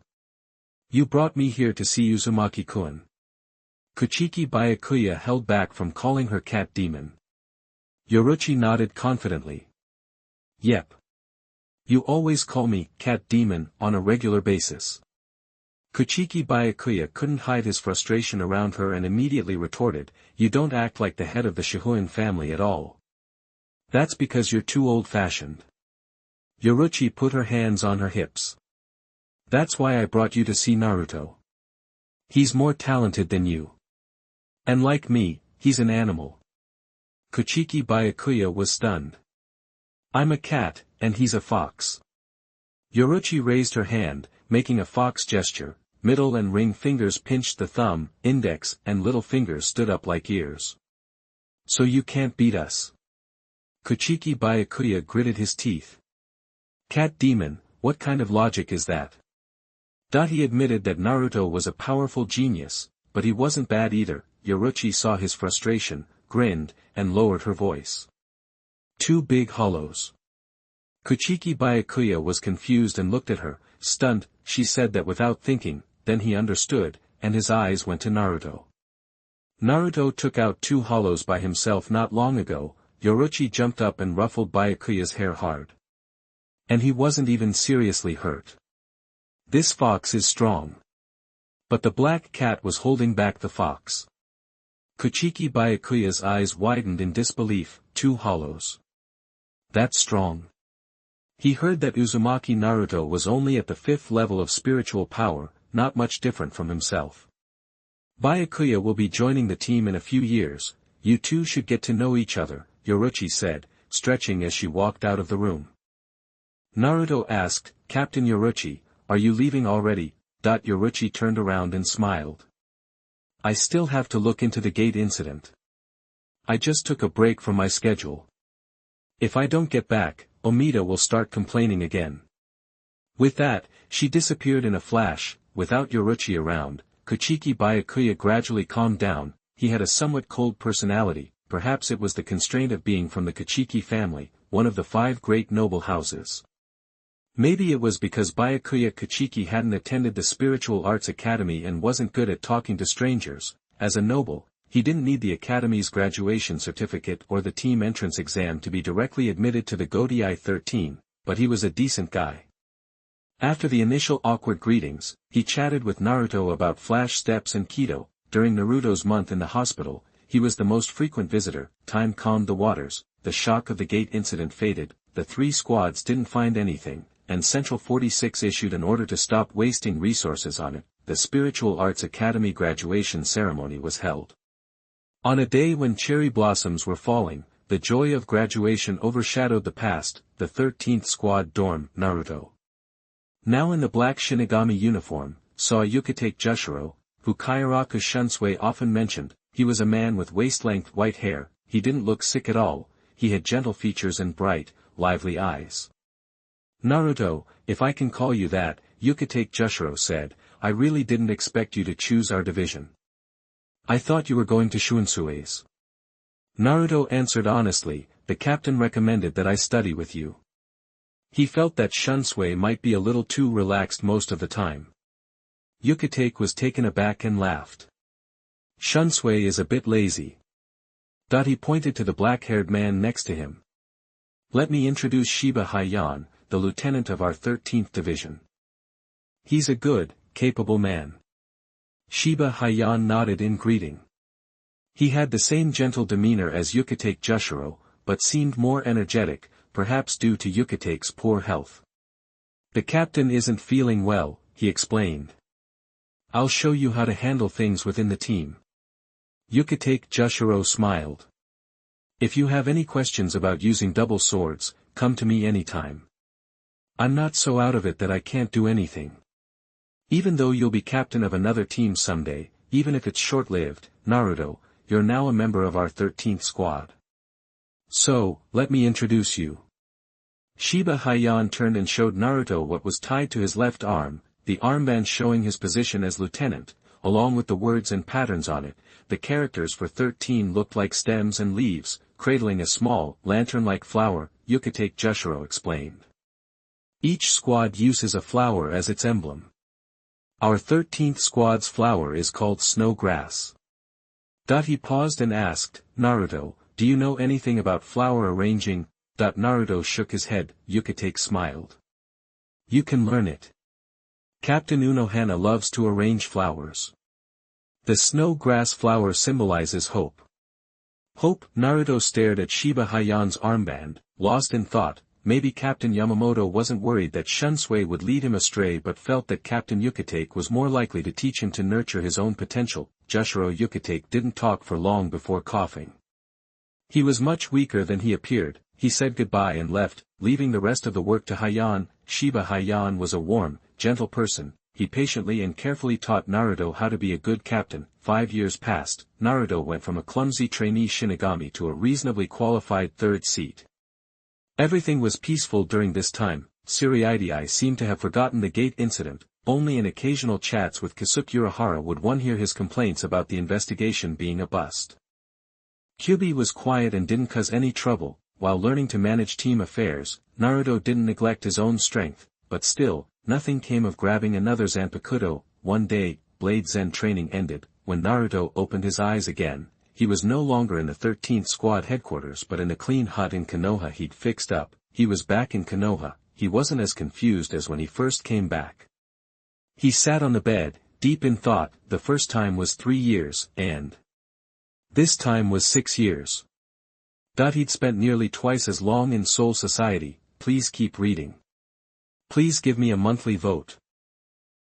You brought me here to see Uzumaki-kun. Kachiki Byakuya held back from calling her cat demon. Yoruchi nodded confidently. Yep. You always call me cat demon on a regular basis. Kachiki Byakuya couldn't hide his frustration around her and immediately retorted, you don't act like the head of the Shihoin family at all. That's because you're too old-fashioned. Yoruchi put her hands on her hips. That's why I brought you to see Naruto. He's more talented than you. And like me, he's an animal. Kachiki Byakuya was stunned. I'm a cat, and he's a fox. Yoruchi raised her hand, making a fox gesture. Middle and ring fingers pinched the thumb, index and little fingers stood up like ears. So you can't beat us. Kachiki Byakuya gritted his teeth. Cat demon, what kind of logic is that? He admitted that Naruto was a powerful genius, but he wasn't bad either. Yoruchi saw his frustration, grinned, and lowered her voice. Two big hollows. Kachiki Byakuya was confused and looked at her, stunned. She said that without thinking, then he understood, and his eyes went to Naruto. Naruto took out two hollows by himself not long ago. Yoruchi jumped up and ruffled Byakuya's hair hard. And he wasn't even seriously hurt. This fox is strong. But the black cat was holding back the fox. Kuchiki Byakuya's eyes widened in disbelief, 2 hollows. That's strong. He heard that Uzumaki Naruto was only at the 5th level of spiritual power, not much different from himself. Byakuya will be joining the team in a few years, you two should get to know each other, Yoruchi said, stretching as she walked out of the room. Naruto asked, Captain Yoruchi, are you leaving already? Yoruchi turned around and smiled. I still have to look into the gate incident. I just took a break from my schedule. If I don't get back, Omida will start complaining again. With that, she disappeared in a flash. Without Yoruchi around, Kuchiki Byakuya gradually calmed down. He had a somewhat cold personality, perhaps it was the constraint of being from the Kuchiki family, one of the 5 great noble houses. Maybe it was because Byakuya Kuchiki hadn't attended the Spiritual Arts Academy and wasn't good at talking to strangers. As a noble, he didn't need the Academy's graduation certificate or the team entrance exam to be directly admitted to the Gotei 13, but he was a decent guy. After the initial awkward greetings, he chatted with Naruto about flash steps and Kido. During Naruto's month in the hospital, he was the most frequent visitor. Time calmed the waters, the shock of the gate incident faded, the 3 squads didn't find anything, and Central 46 issued an order to stop wasting resources on it. The Spiritual Arts Academy graduation ceremony was held. On a day when cherry blossoms were falling, the joy of graduation overshadowed the past. The 13th squad dorm, Naruto. Now in the black Shinigami uniform, saw Yukitake Jushiro, who Kairaku Shunsui often mentioned. He was a man with waist-length white hair. He didn't look sick at all, he had gentle features and bright, lively eyes. Naruto, if I can call you that, Yukitake Jushiro said, I really didn't expect you to choose our division. I thought you were going to Shunsei's. Naruto answered honestly, the captain recommended that I study with you. He felt that Shunsui might be a little too relaxed most of the time. Yukitake was taken aback and laughed. Shunsui is a bit lazy. He pointed to the black-haired man next to him. Let me introduce Shiba Heian, the lieutenant of our 13th division. He's a good, capable man. Shiba Heian nodded in greeting. He had the same gentle demeanor as Yukitake Jushiro, but seemed more energetic, perhaps due to Yukitake's poor health. The captain isn't feeling well, he explained. I'll show you how to handle things within the team. Yukitake Jushiro smiled. If you have any questions about using double swords, come to me anytime. I'm not so out of it that I can't do anything. Even though you'll be captain of another team someday, even if it's short-lived, Naruto, you're now a member of our 13th squad. So, let me introduce you. Shiba Heian turned and showed Naruto what was tied to his left arm, the armband showing his position as lieutenant, along with the words and patterns on it. The characters for 13 looked like stems and leaves, cradling a small, lantern-like flower, Yukitake Jushiro explained. Each squad uses a flower as its emblem. Our 13th squad's flower is called snow grass. He paused and asked, Naruto, do you know anything about flower arranging? Naruto shook his head. Yukitake smiled. You can learn it. Captain Unohana loves to arrange flowers. The snow grass flower symbolizes hope. Hope? Naruto stared at Shiba Heian's armband, lost in thought. Maybe Captain Yamamoto wasn't worried that Shunsui would lead him astray but felt that Captain Yukitake was more likely to teach him to nurture his own potential. Jushiro Yukitake didn't talk for long before coughing. He was much weaker than he appeared. He said goodbye and left, leaving the rest of the work to Heian. Shiba Heian was a warm, gentle person. He patiently and carefully taught Naruto how to be a good captain. 5 years passed. Naruto went from a clumsy trainee Shinigami to a reasonably qualified third seat. Everything was peaceful during this time. SpecialAbilities seemed to have forgotten the gate incident. Only in occasional chats with Kasuke Urahara would one hear his complaints about the investigation being a bust. Kyubi was quiet and didn't cause any trouble. While learning to manage team affairs, Naruto didn't neglect his own strength, but still, nothing came of grabbing another's Zanpakuto. One day, Blade Zen training ended. When Naruto opened his eyes again, he was no longer in the 13th squad headquarters but in a clean hut in Konoha he'd fixed up. He was back in Konoha. He wasn't as confused as when he first came back. He sat on the bed, Deep in thought, the first time was 3 years, and this time was 6 years. He'd spent nearly twice as long in Soul Society. Please keep reading. Please give me a monthly vote.